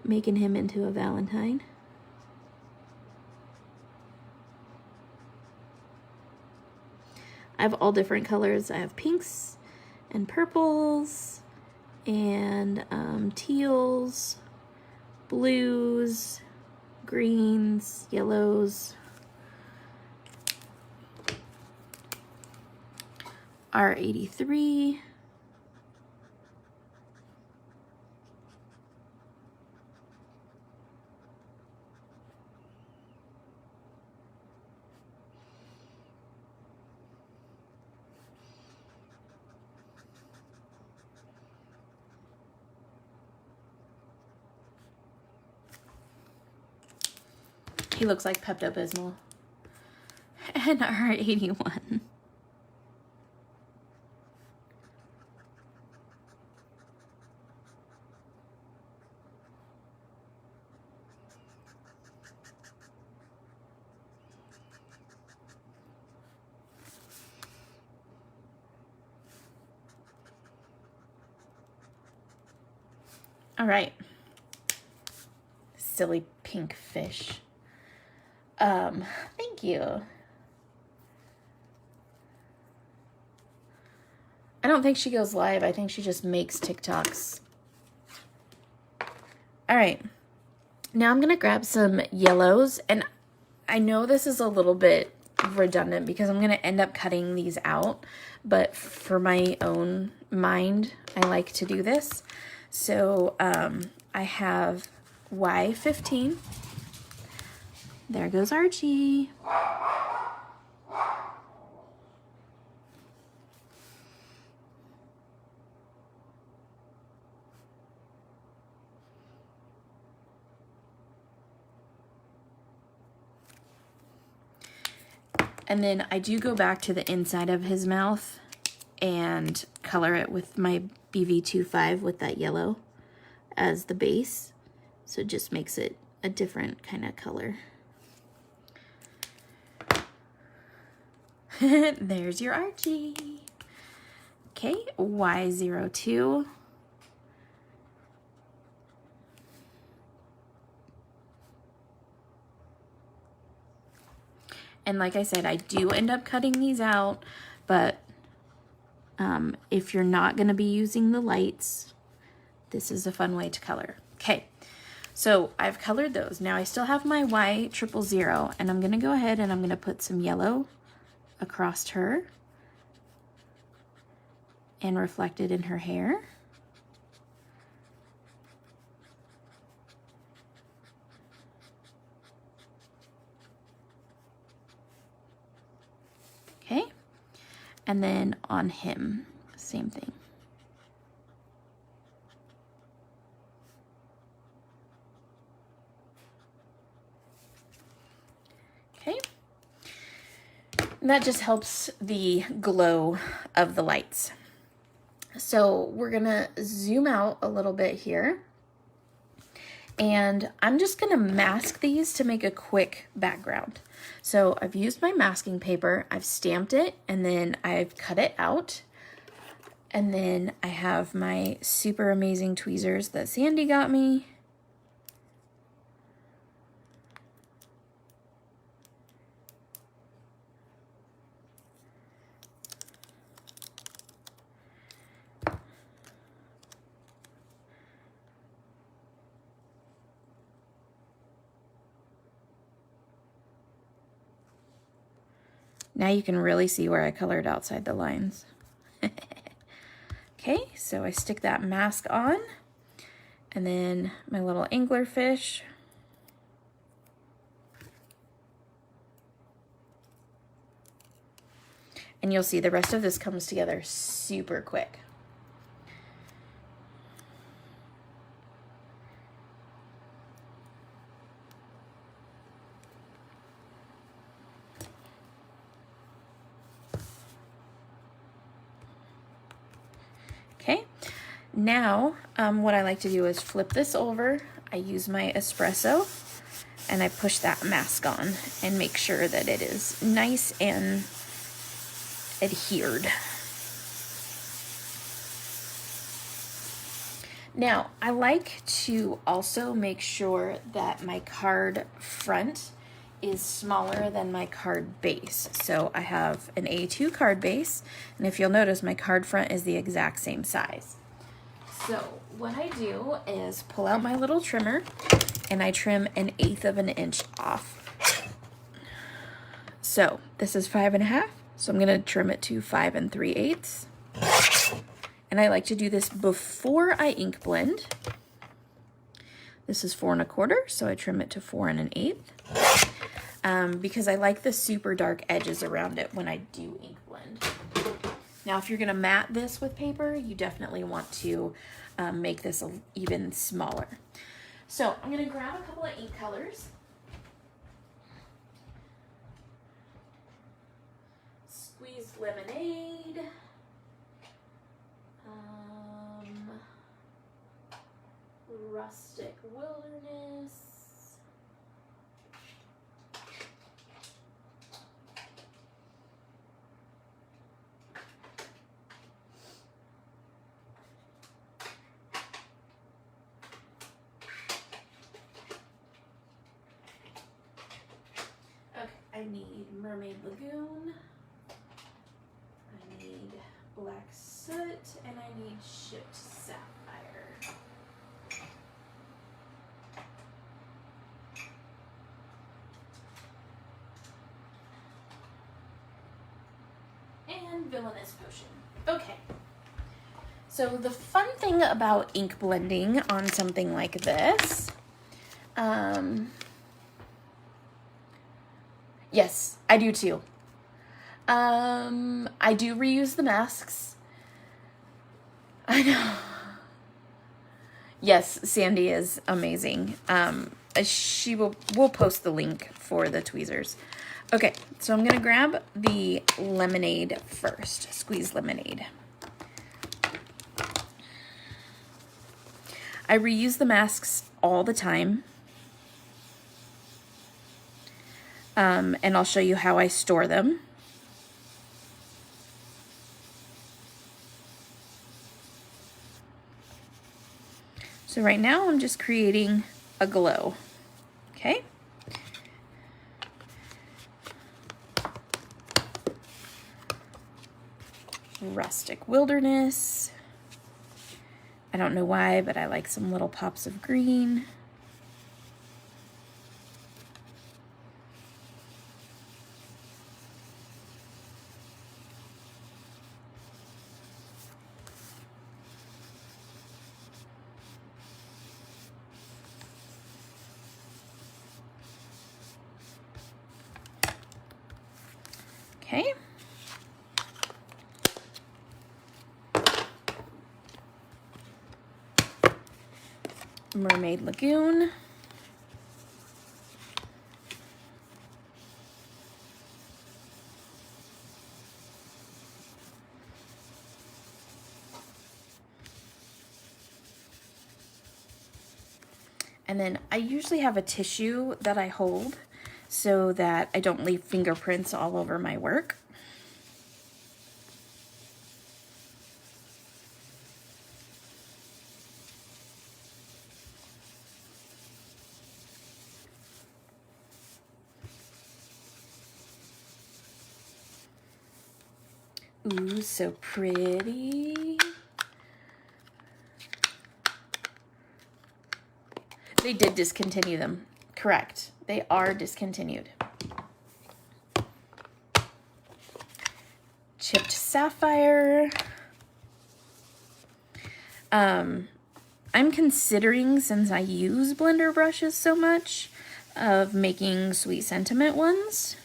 him into a Valentine. I have all different colors. I have pinks and purples and teals, blues, greens, yellows. R83. He looks like Pepto-Bismol. And R81. All right. Silly pink fish. Thank you. I don't think she goes live. I think she just makes TikToks. All right. Now I'm going to grab some yellows, and I know this is a little bit redundant because I'm going to end up cutting these out, but for my own mind, I like to do this. So, I have Y15. There goes Archie. And then I do go back to the inside of his mouth and color it with my BV25 with that yellow as the base. So it just makes it a different kind of color. There's your Archie. Okay, Y02. And like I said, I do end up cutting these out, but if you're not going to be using the lights, this is a fun way to color. Okay, so I've colored those. Now I still have my Y000, and I'm going to go ahead and I'm going to put some yellow across her and reflect it in her hair. Okay, and then on him, same thing. Okay, and that just helps the glow of the lights. So we're gonna zoom out a little bit here, and I'm just gonna mask these to make a quick background. So I've used my masking paper, I've stamped it, and then I've cut it out. And then I have my super amazing tweezers that Sandy got me. Now you can really see where I colored outside the lines. Okay, so I stick that mask on, and then my little anglerfish. And you'll see the rest of this comes together super quick. Okay, now what I like to do is flip this over. I use my espresso and I push that mask on and make sure that it is nice and adhered. Now, I like to also make sure that my card front is smaller than my card base. So I have an A2 card base, and if you'll notice, my card front is the exact same size. So what I do is pull out my little trimmer, and I trim 1/8 of an inch off. So this is 5.5, so I'm gonna trim it to 5 3/8. And I like to do this before I ink blend. This is 4 1/4, so I trim it to 4 1/8. Because I like the super dark edges around it when I do ink blend. Now, if you're gonna mat this with paper, you definitely want to make this even smaller. So I'm gonna grab a couple of ink colors. Squeezed lemonade. Rustic wilderness. Okay, I need Mermaid Lagoon. I need black soot, and I need shipped sapphire. And villainous potion. Okay. So the fun thing about ink blending on something like this, yes, I do too. I do reuse the masks. I know. Yes, Sandy is amazing. We'll post the link for the tweezers. Okay, so I'm gonna grab the lemonade first, squeeze lemonade. I reuse the masks all the time. And I'll show you how I store them. So right now I'm just creating a glow, okay? Rustic wilderness. I don't know why, but I like some little pops of green. Okay. Mermaid Lagoon. And then I usually have a tissue that I hold so that I don't leave fingerprints all over my work. Ooh, so pretty. They did discontinue them. Correct. They are discontinued. Chipped sapphire. I'm considering, since I use blender brushes so much, of making sweet sentiment ones.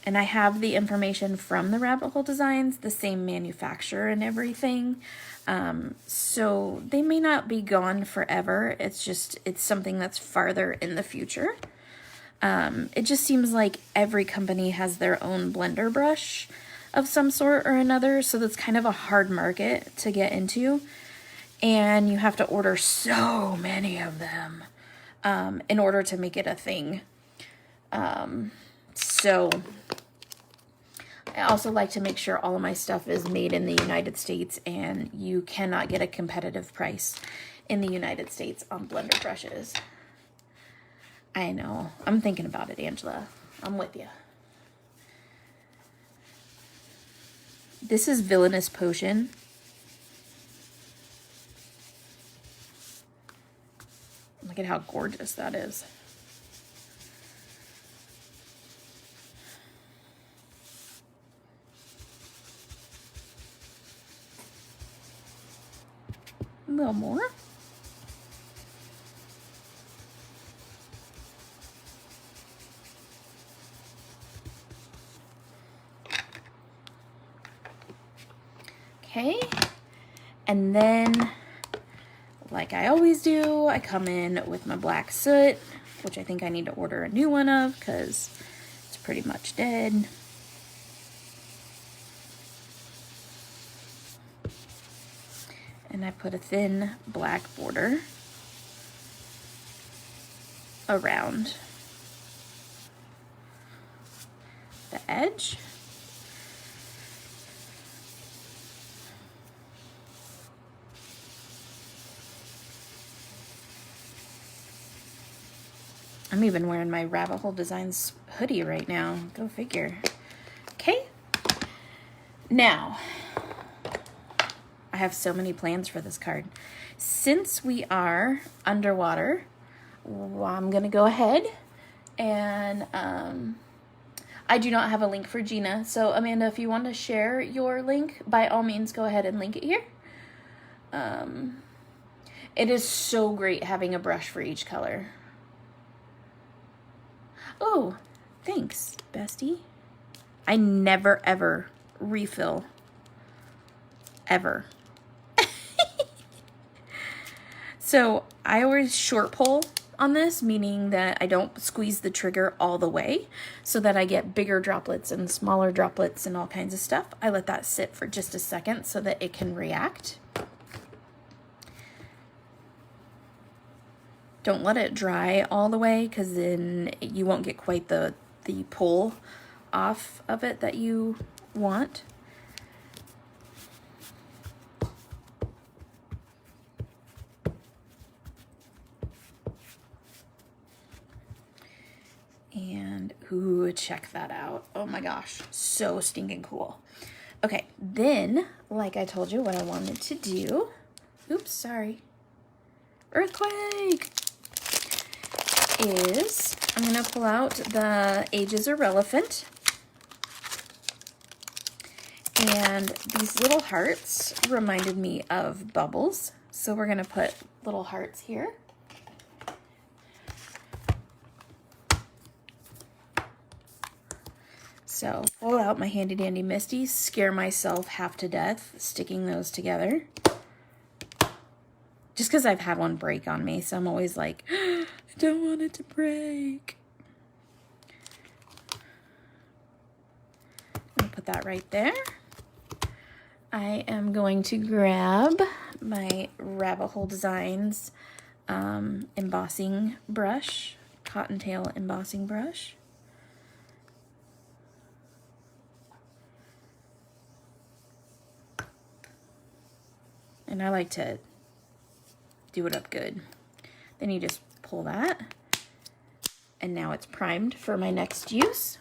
And I have the information from the Rabbit Hole Designs, the same manufacturer and everything. So they may not be gone forever. It's just, it's something that's farther in the future. It just seems like every company has their own blender brush of some sort or another. So that's kind of a hard market to get into. And you have to order so many of them in order to make it a thing. So I also like to make sure all of my stuff is made in the United States, and you cannot get a competitive price in the United States on blender brushes. I know. I'm thinking about it, Angela. I'm with you. This is Villainous Potion. Look at how gorgeous that is. A little more. Okay, and then, like I always do, I come in with my black soot, which I think I need to order a new one of because it's pretty much dead. And I put a thin black border around the edge. I'm even wearing my Rabbit Hole Designs hoodie right now. Go figure. Okay. Now, I have so many plans for this card. Since we are underwater, I'm going to go ahead and I do not have a link for Gina. So, Amanda, if you want to share your link, by all means, go ahead and link it here. It is so great having a brush for each color. Oh, thanks, bestie. I never, ever refill. Ever. So I always short pull on this, meaning that I don't squeeze the trigger all the way so that I get bigger droplets and smaller droplets and all kinds of stuff. I let that sit for just a second so that it can react. Don't let it dry all the way because then you won't get quite the pull off of it that you want. And, ooh, check that out. Oh my gosh, so stinking cool. Okay, then, like I told you, what I wanted to do, oops, sorry, earthquake, is I'm going to pull out the Ages Irrelevant. And these little hearts reminded me of bubbles. So we're going to put little hearts here. So pull out my handy dandy Misty, scare myself half to death sticking those together. Just because I've had one break on me, so I'm always like, I don't want it to break. I'll put that right there. I am going to grab my Rabbit Hole Designs embossing brush, cottontail embossing brush. And I like to do it up good. Then you just pull that, and now it's primed for my next use.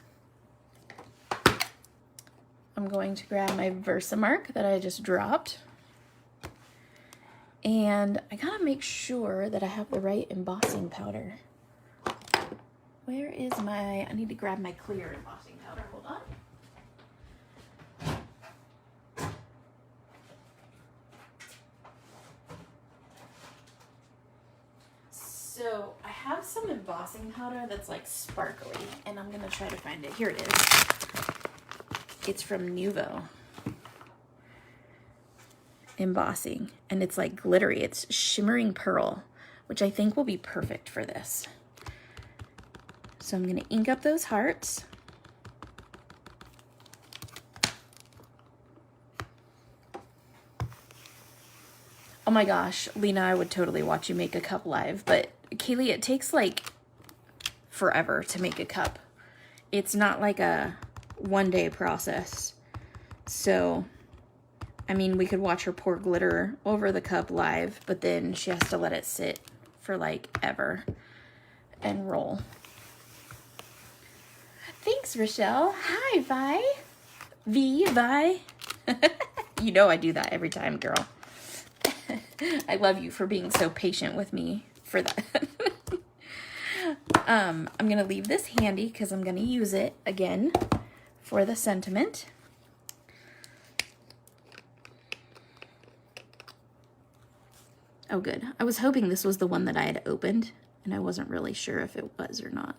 I'm going to grab my Versamark that I just dropped, and I gotta make sure that I have the right embossing powder. Where is my, I need to grab my clear embossing powder, hold on. So I have some embossing powder that's like sparkly, and I'm gonna try to find it. Here it is. It's from Nuvo Embossing, and it's like glittery. It's shimmering pearl, which I think will be perfect for this. So I'm gonna ink up those hearts. Oh my gosh, Lena, I would totally watch you make a cup live, but Kaylee, it takes like forever to make a cup. It's not like a one-day process. So, I mean, we could watch her pour glitter over the cup live, but then she has to let it sit for like ever and roll. Thanks, Rochelle. Hi, Vi. You know I do that every time, girl. I love you for being so patient with me for that. I'm going to leave this handy because I'm going to use it again for the sentiment. Oh, good. I was hoping this was the one that I had opened, and I wasn't really sure if it was or not.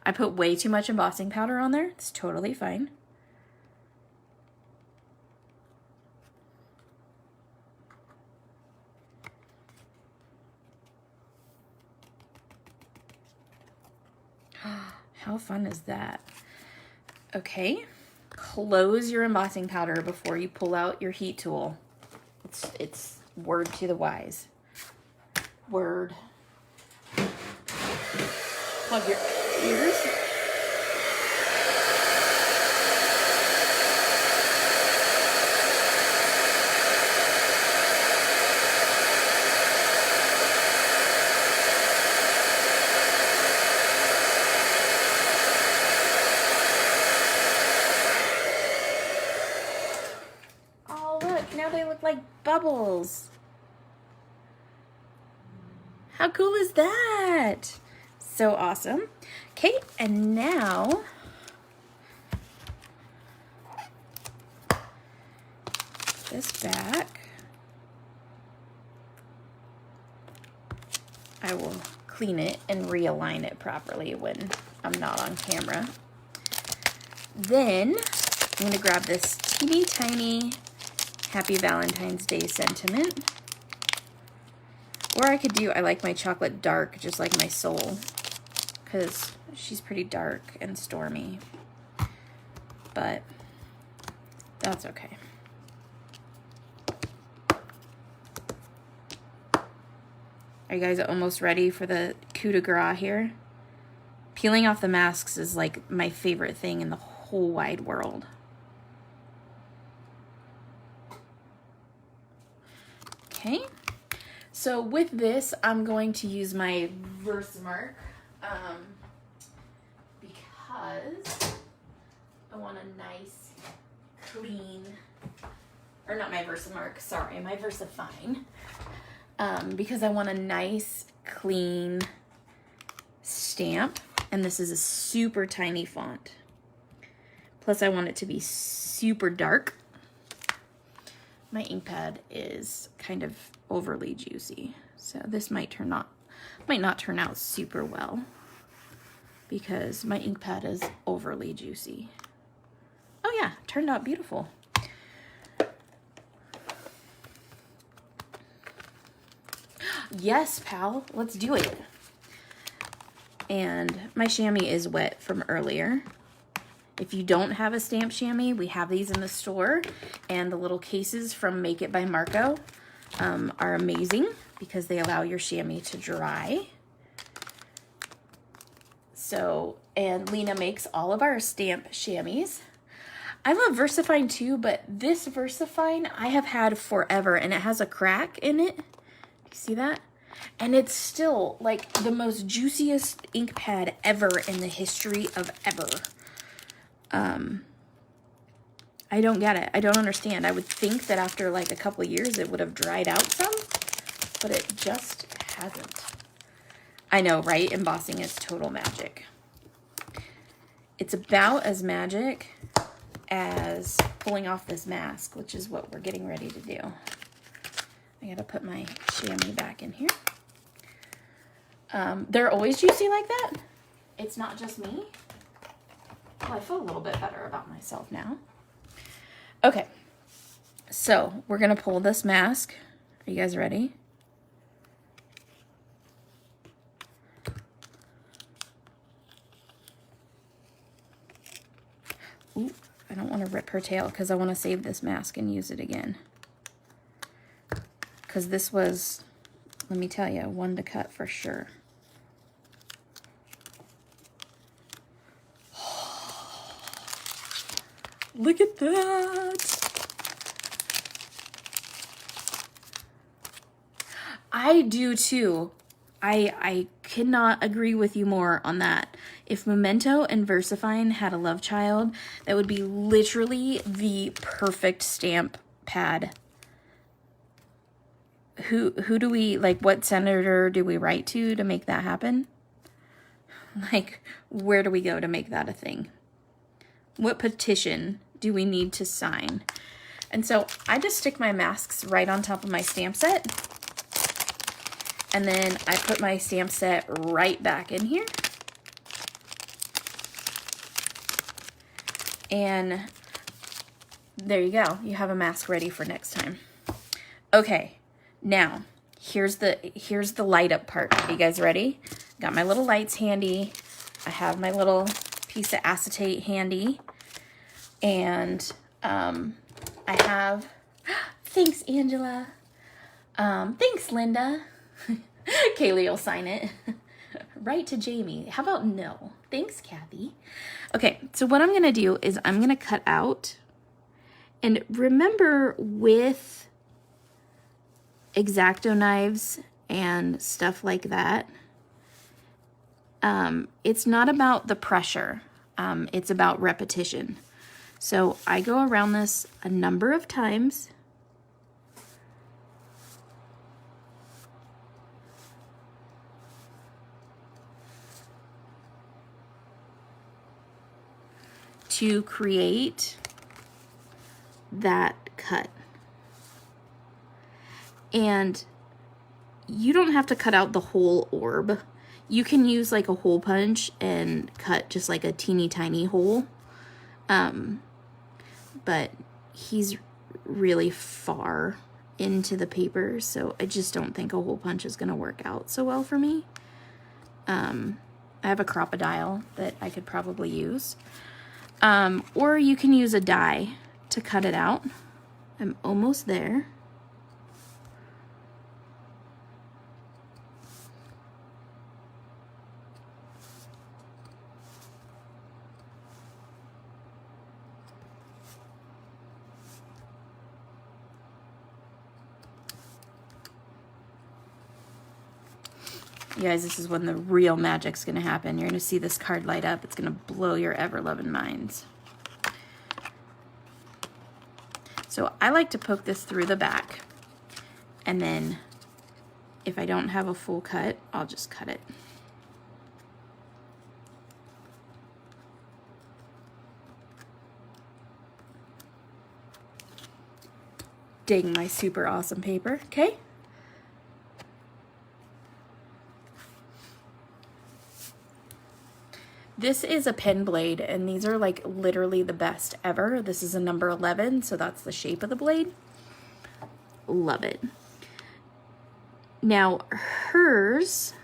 I put way too much embossing powder on there. It's totally fine. How fun is that? Okay, close your embossing powder before you pull out your heat tool. It's word to the wise. Word. Plug your ears. Like bubbles. How cool is that? So awesome. Okay, and now this back. I will clean it and realign it properly when I'm not on camera. Then I'm going to grab this teeny tiny Happy Valentine's Day sentiment. Or I could do, I like my chocolate dark, just like my soul, because she's pretty dark and stormy. But that's okay. Are you guys almost ready for the coup de grace here? Peeling off the masks is like my favorite thing in the whole wide world. Okay, so with this, I'm going to use my Versamark because I want a nice, clean, or not my Versamark, sorry, my Versafine, because I want a nice, clean stamp, and this is a super tiny font. Plus, I want it to be super dark. My ink pad is kind of overly juicy, so this might not turn out super well because my ink pad is overly juicy. Oh yeah, turned out beautiful. Yes, pal, let's do it. And my chamois is wet from earlier. If you don't have a stamp chamois, we have these in the store, and the little cases from Make It by Marco are amazing because they allow your chamois to dry. So, and Lena makes all of our stamp chamois. I love Versafine too, but this Versafine I have had forever, and it has a crack in it. You see that? And it's still like the most juiciest ink pad ever in the history of ever. I don't get it. I don't understand. I would think that after like a couple of years it would have dried out some, but it just hasn't. I know, right? Embossing is total magic. It's about as magic as pulling off this mask, which is what we're getting ready to do. I gotta put my chamois back in here. They're always juicy like that. It's not just me. Well, I feel a little bit better about myself now. Okay, so we're gonna pull this mask. Are you guys ready? Ooh, I don't want to rip her tail because I want to save this mask and use it again. Because this was, let me tell you, one to cut for sure. Look at that. I do too. I cannot agree with you more on that. If Memento and Versafine had a love child, that would be literally the perfect stamp pad. Who do we, like, what senator do we write to make that happen? Like, where do we go to make that a thing? What petition do we need to sign? And so I just stick my masks right on top of my stamp set. And then I put my stamp set right back in here. And there you go. You have a mask ready for next time. Okay, now here's the light up part. Are you guys ready? Got my little lights handy. I have my little piece of acetate handy. And I have, thanks Angela. Thanks Linda. Kaylee will sign it. Right to Jamie. How about no? Thanks, Kathy. Okay, so what I'm going to do is I'm going to cut out. And remember, with X-Acto knives and stuff like that, it's not about the pressure. It's about repetition. So I go around this a number of times. To create that cut. And you don't have to cut out the whole orb. You can use like a hole punch and cut just like a teeny tiny hole. But he's really far into the paper, so I just don't think a hole punch is going to work out so well for me. I have a crocodile that I could probably use. Or you can use a die to cut it out. I'm almost there. You guys, this is when the real magic's gonna happen. You're gonna see this card light up. It's gonna blow your ever-loving minds. So I like to poke this through the back. And then if I don't have a full cut, I'll just cut it. Dang my super awesome paper, okay? This is a pen blade, and these are like literally the best ever. This is a number 11, so that's the shape of the blade. Love it. Now, hers,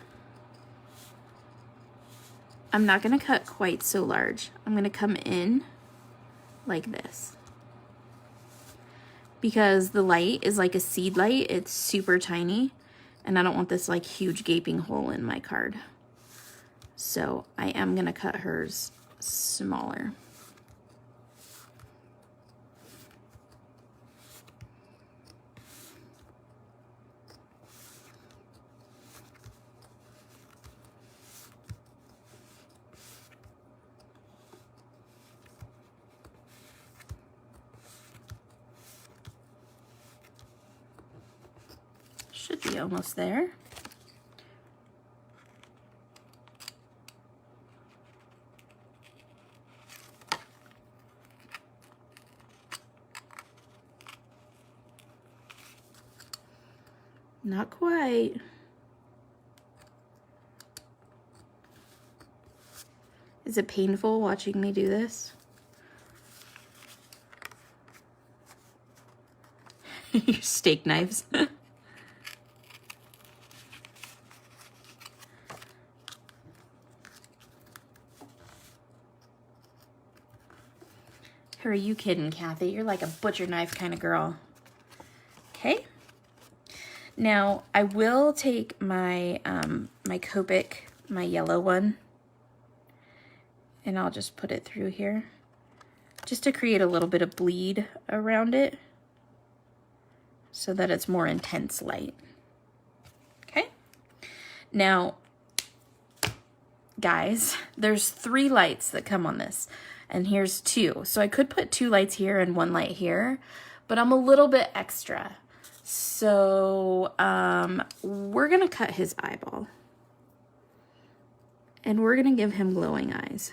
I'm not going to cut quite so large. I'm going to come in like this. Because the light is like a seed light. It's super tiny, and I don't want this like huge gaping hole in my card. So I am going to cut hers smaller. Should be almost there. Not quite. Is it painful watching me do this? Your steak knives. Who are you kidding, Kathy? You're like a butcher knife kind of girl. Okay. Now, I will take my, my Copic, my yellow one, and I'll just put it through here just to create a little bit of bleed around it so that it's more intense light. Okay. Now, guys, there's 3 lights that come on this, and here's 2. So I could put 2 lights here and 1 light here, but I'm a little bit extra. So we're gonna cut his eyeball, and we're gonna give him glowing eyes.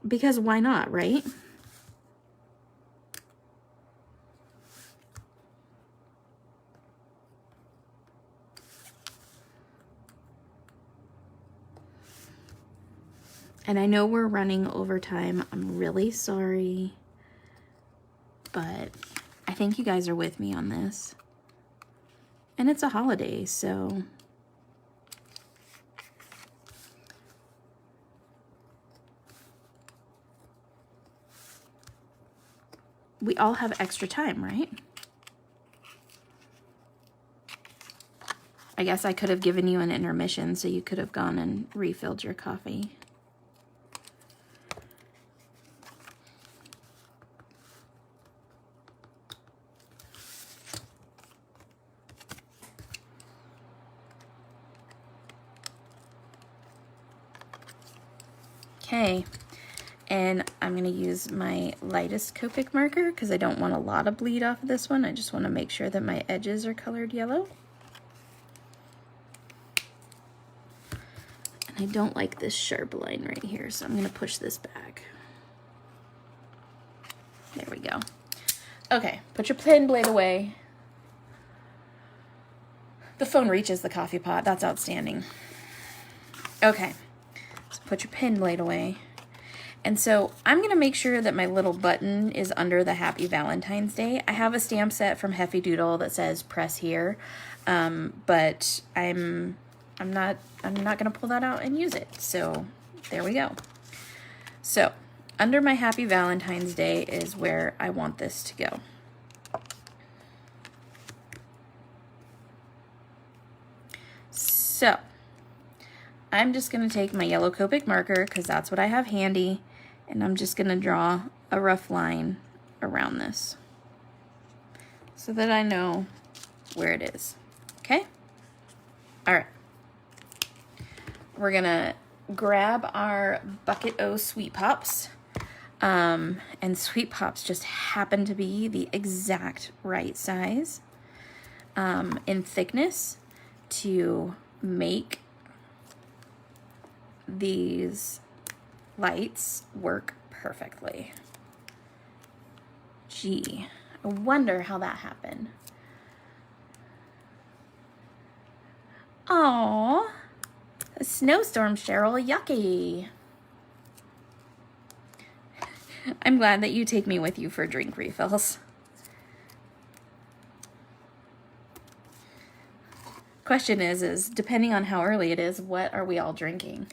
Because why not, right? And I know we're running over time. I'm really sorry, but I think you guys are with me on this. And it's a holiday, so we all have extra time, right? I guess I could have given you an intermission so you could have gone and refilled your coffee. Okay, and I'm going to use my lightest Copic marker because I don't want a lot of bleed off of this one. I just want to make sure that my edges are colored yellow. And I don't like this sharp line right here, so I'm going to push this back. There we go. Okay, put your pen blade away. The phone reaches the coffee pot. That's outstanding. Okay. Put your pen blade away. And so I'm going to make sure that my little button is under the Happy Valentine's Day. I have a stamp set from Heffy Doodle that says press here, but I'm not going to pull that out and use it. So there we go. So under my Happy Valentine's Day is where I want this to go. So I'm just going to take my yellow Copic marker because that's what I have handy, and I'm just going to draw a rough line around this so that I know where it is. Okay? All right. We're going to grab our Bucket O Sweet Pops, and Sweet Pops just happen to be the exact right size in thickness to make these lights work perfectly. Gee, I wonder how that happened. Aww, a snowstorm, Cheryl, yucky. I'm glad that you take me with you for drink refills. Question is depending on how early it is, what are we all drinking?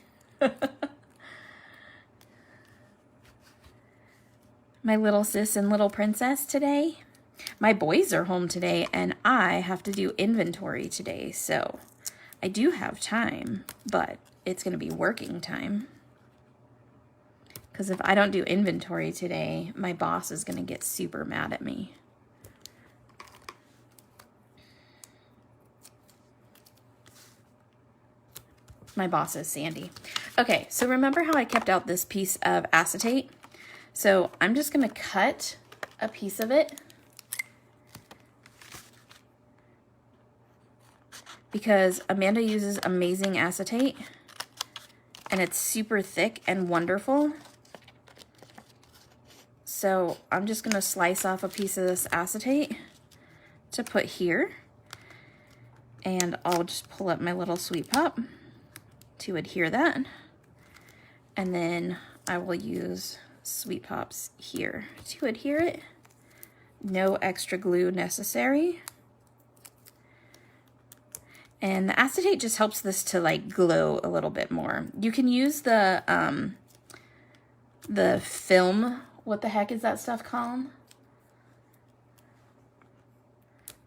My little sis and little princess today. My boys are home today and I have to do inventory today, so I do have time, but it's going to be working time. Because if I don't do inventory today, my boss is going to get super mad at me. My boss is Sandy. Okay, so remember how I kept out this piece of acetate? So I'm just going to cut a piece of it because Amanda uses amazing acetate, and it's super thick and wonderful. So I'm just gonna slice off a piece of this acetate to put here, and I'll just pull up my little sweet pop to adhere that, and then I will use sweet pops here to adhere it. No extra glue necessary. And the acetate just helps this to like glow a little bit more. You can use the film, what the heck is that stuff called?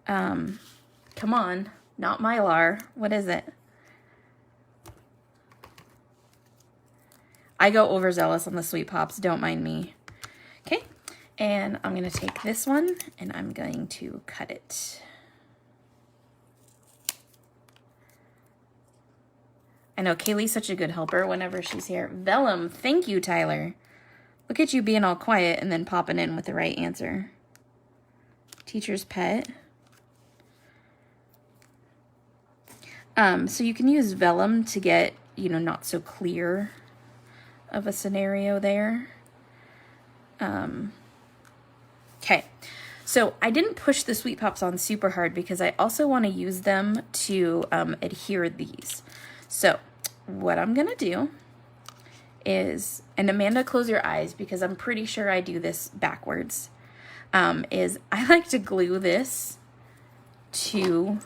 Come on, not Mylar. What is it? I go overzealous on the sweet pops, don't mind me. Okay, and I'm gonna take this one and I'm going to cut it. I know Kaylee's such a good helper whenever she's here. Vellum, thank you, Tyler. Look at you being all quiet and then popping in with the right answer. Teacher's pet. So you can use vellum to get, you know, not so clear of a scenario there. Okay, so I didn't push the sweet pops on super hard because I also want to use them to adhere these. So what I'm gonna do is, and Amanda, close your eyes because I'm pretty sure I do this backwards, is I like to glue this to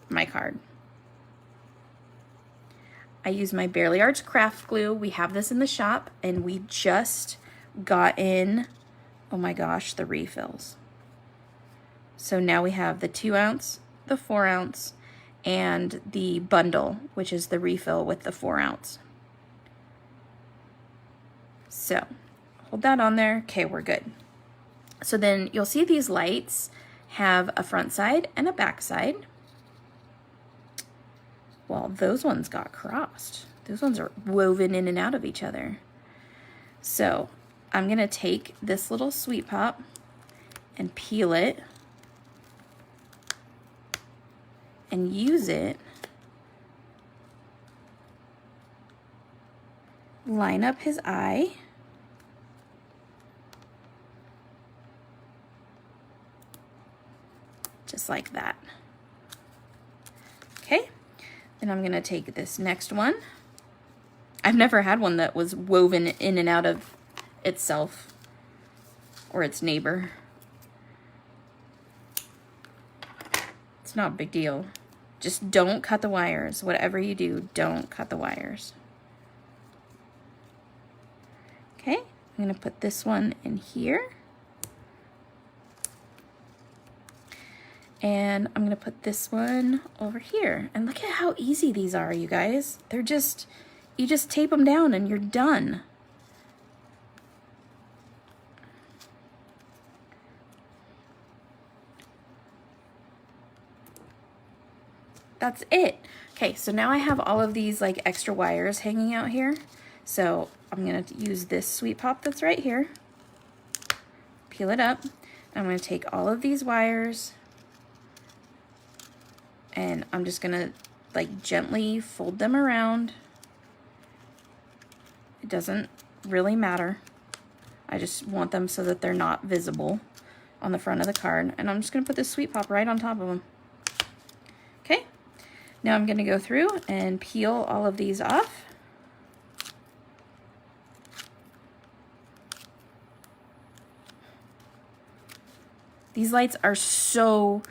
my card. I use my Barely Arts craft glue. We have this in the shop and we just got in, oh my gosh, the refills. So now we have the 2 ounce, the 4 ounce, and the bundle, which is the refill with the 4 ounce. So hold that on there. Okay, we're good. So then you'll see these lights have a front side and a back side. Well, those ones got crossed. Those ones are woven in and out of each other. So I'm gonna take this little sweet pop and peel it and use it, line up his eye, just like that. Okay, then I'm gonna take this next one. I've never had one that was woven in and out of itself or its neighbor. It's not a big deal. Just don't cut the wires. Whatever you do, don't cut the wires. Okay, I'm gonna put this one in here. And I'm gonna put this one over here. And look at how easy these are, you guys. They're just, you just tape them down and you're done. That's it. Okay, so now I have all of these like extra wires hanging out here. So I'm gonna use this sweet pop that's right here, peel it up. I'm gonna take all of these wires and I'm just gonna like gently fold them around. It doesn't really matter. I just want them so that they're not visible on the front of the card. And I'm just gonna put this sweet pop right on top of them. Okay. Now I'm gonna go through and peel all of these off. These lights are so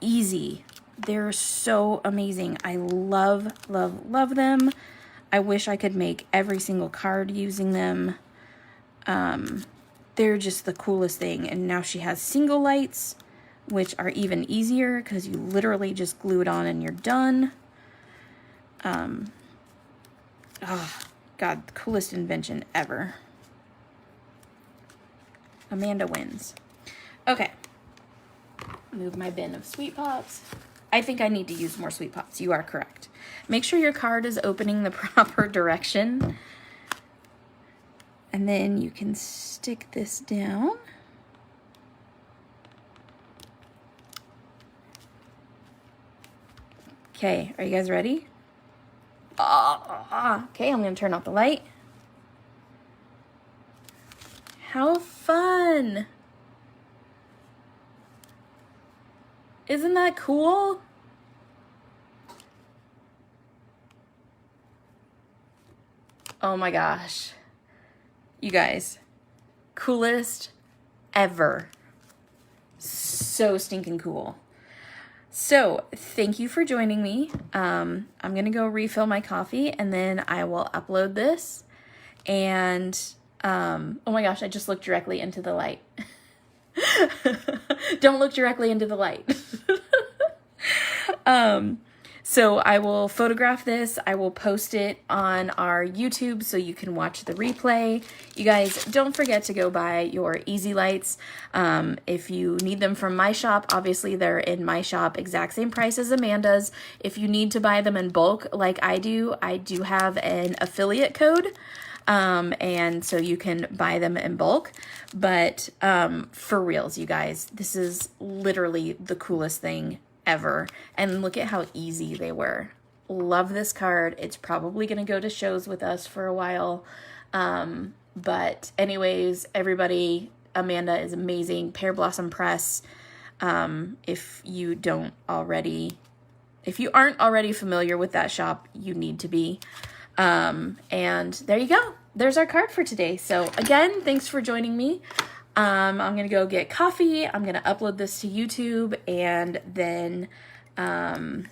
easy. They're so amazing. I love, love, love them. I wish I could make every single card using them. They're just the coolest thing. And now she has single lights, which are even easier because you literally just glue it on and you're done. Oh, God, the coolest invention ever. Amanda wins. Okay. Move my bin of sweet pops. I think I need to use more sweet pops. You are correct. Make sure your card is opening the proper direction. And then you can stick this down. Okay, are you guys ready? Oh, Okay, I'm gonna turn off the light. How fun! Isn't that cool? Oh my gosh. You guys, coolest ever. So stinking cool. So thank you for joining me. I'm gonna go refill my coffee and then I will upload this. And oh my gosh, I just looked directly into the light. Don't look directly into the light. So I will photograph this. I will post it on our YouTube so you can watch the replay. You guys, don't forget to go buy your easy lights. If you need them from my shop, obviously they're in my shop, exact same price as Amanda's. If you need to buy them in bulk like I do have an affiliate code. And so you can buy them in bulk, but, for reals, you guys, this is literally the coolest thing ever. And look at how easy they were. Love this card. It's probably going to go to shows with us for a while. But anyways, everybody, Amanda is amazing. Pear Blossom Press. If you aren't already familiar with that shop, you need to be. And there you go. There's our card for today. So again, thanks for joining me. I'm going to go get coffee. I'm going to upload this to YouTube and then, I'm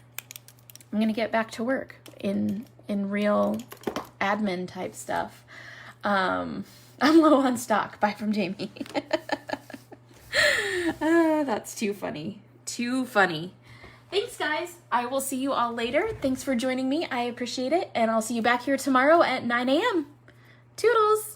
going to get back to work in real admin type stuff. I'm low on stock. Bye from Jamie. That's too funny. Too funny. Thanks, guys. I will see you all later. Thanks for joining me. I appreciate it. And I'll see you back here tomorrow at 9 a.m. Toodles.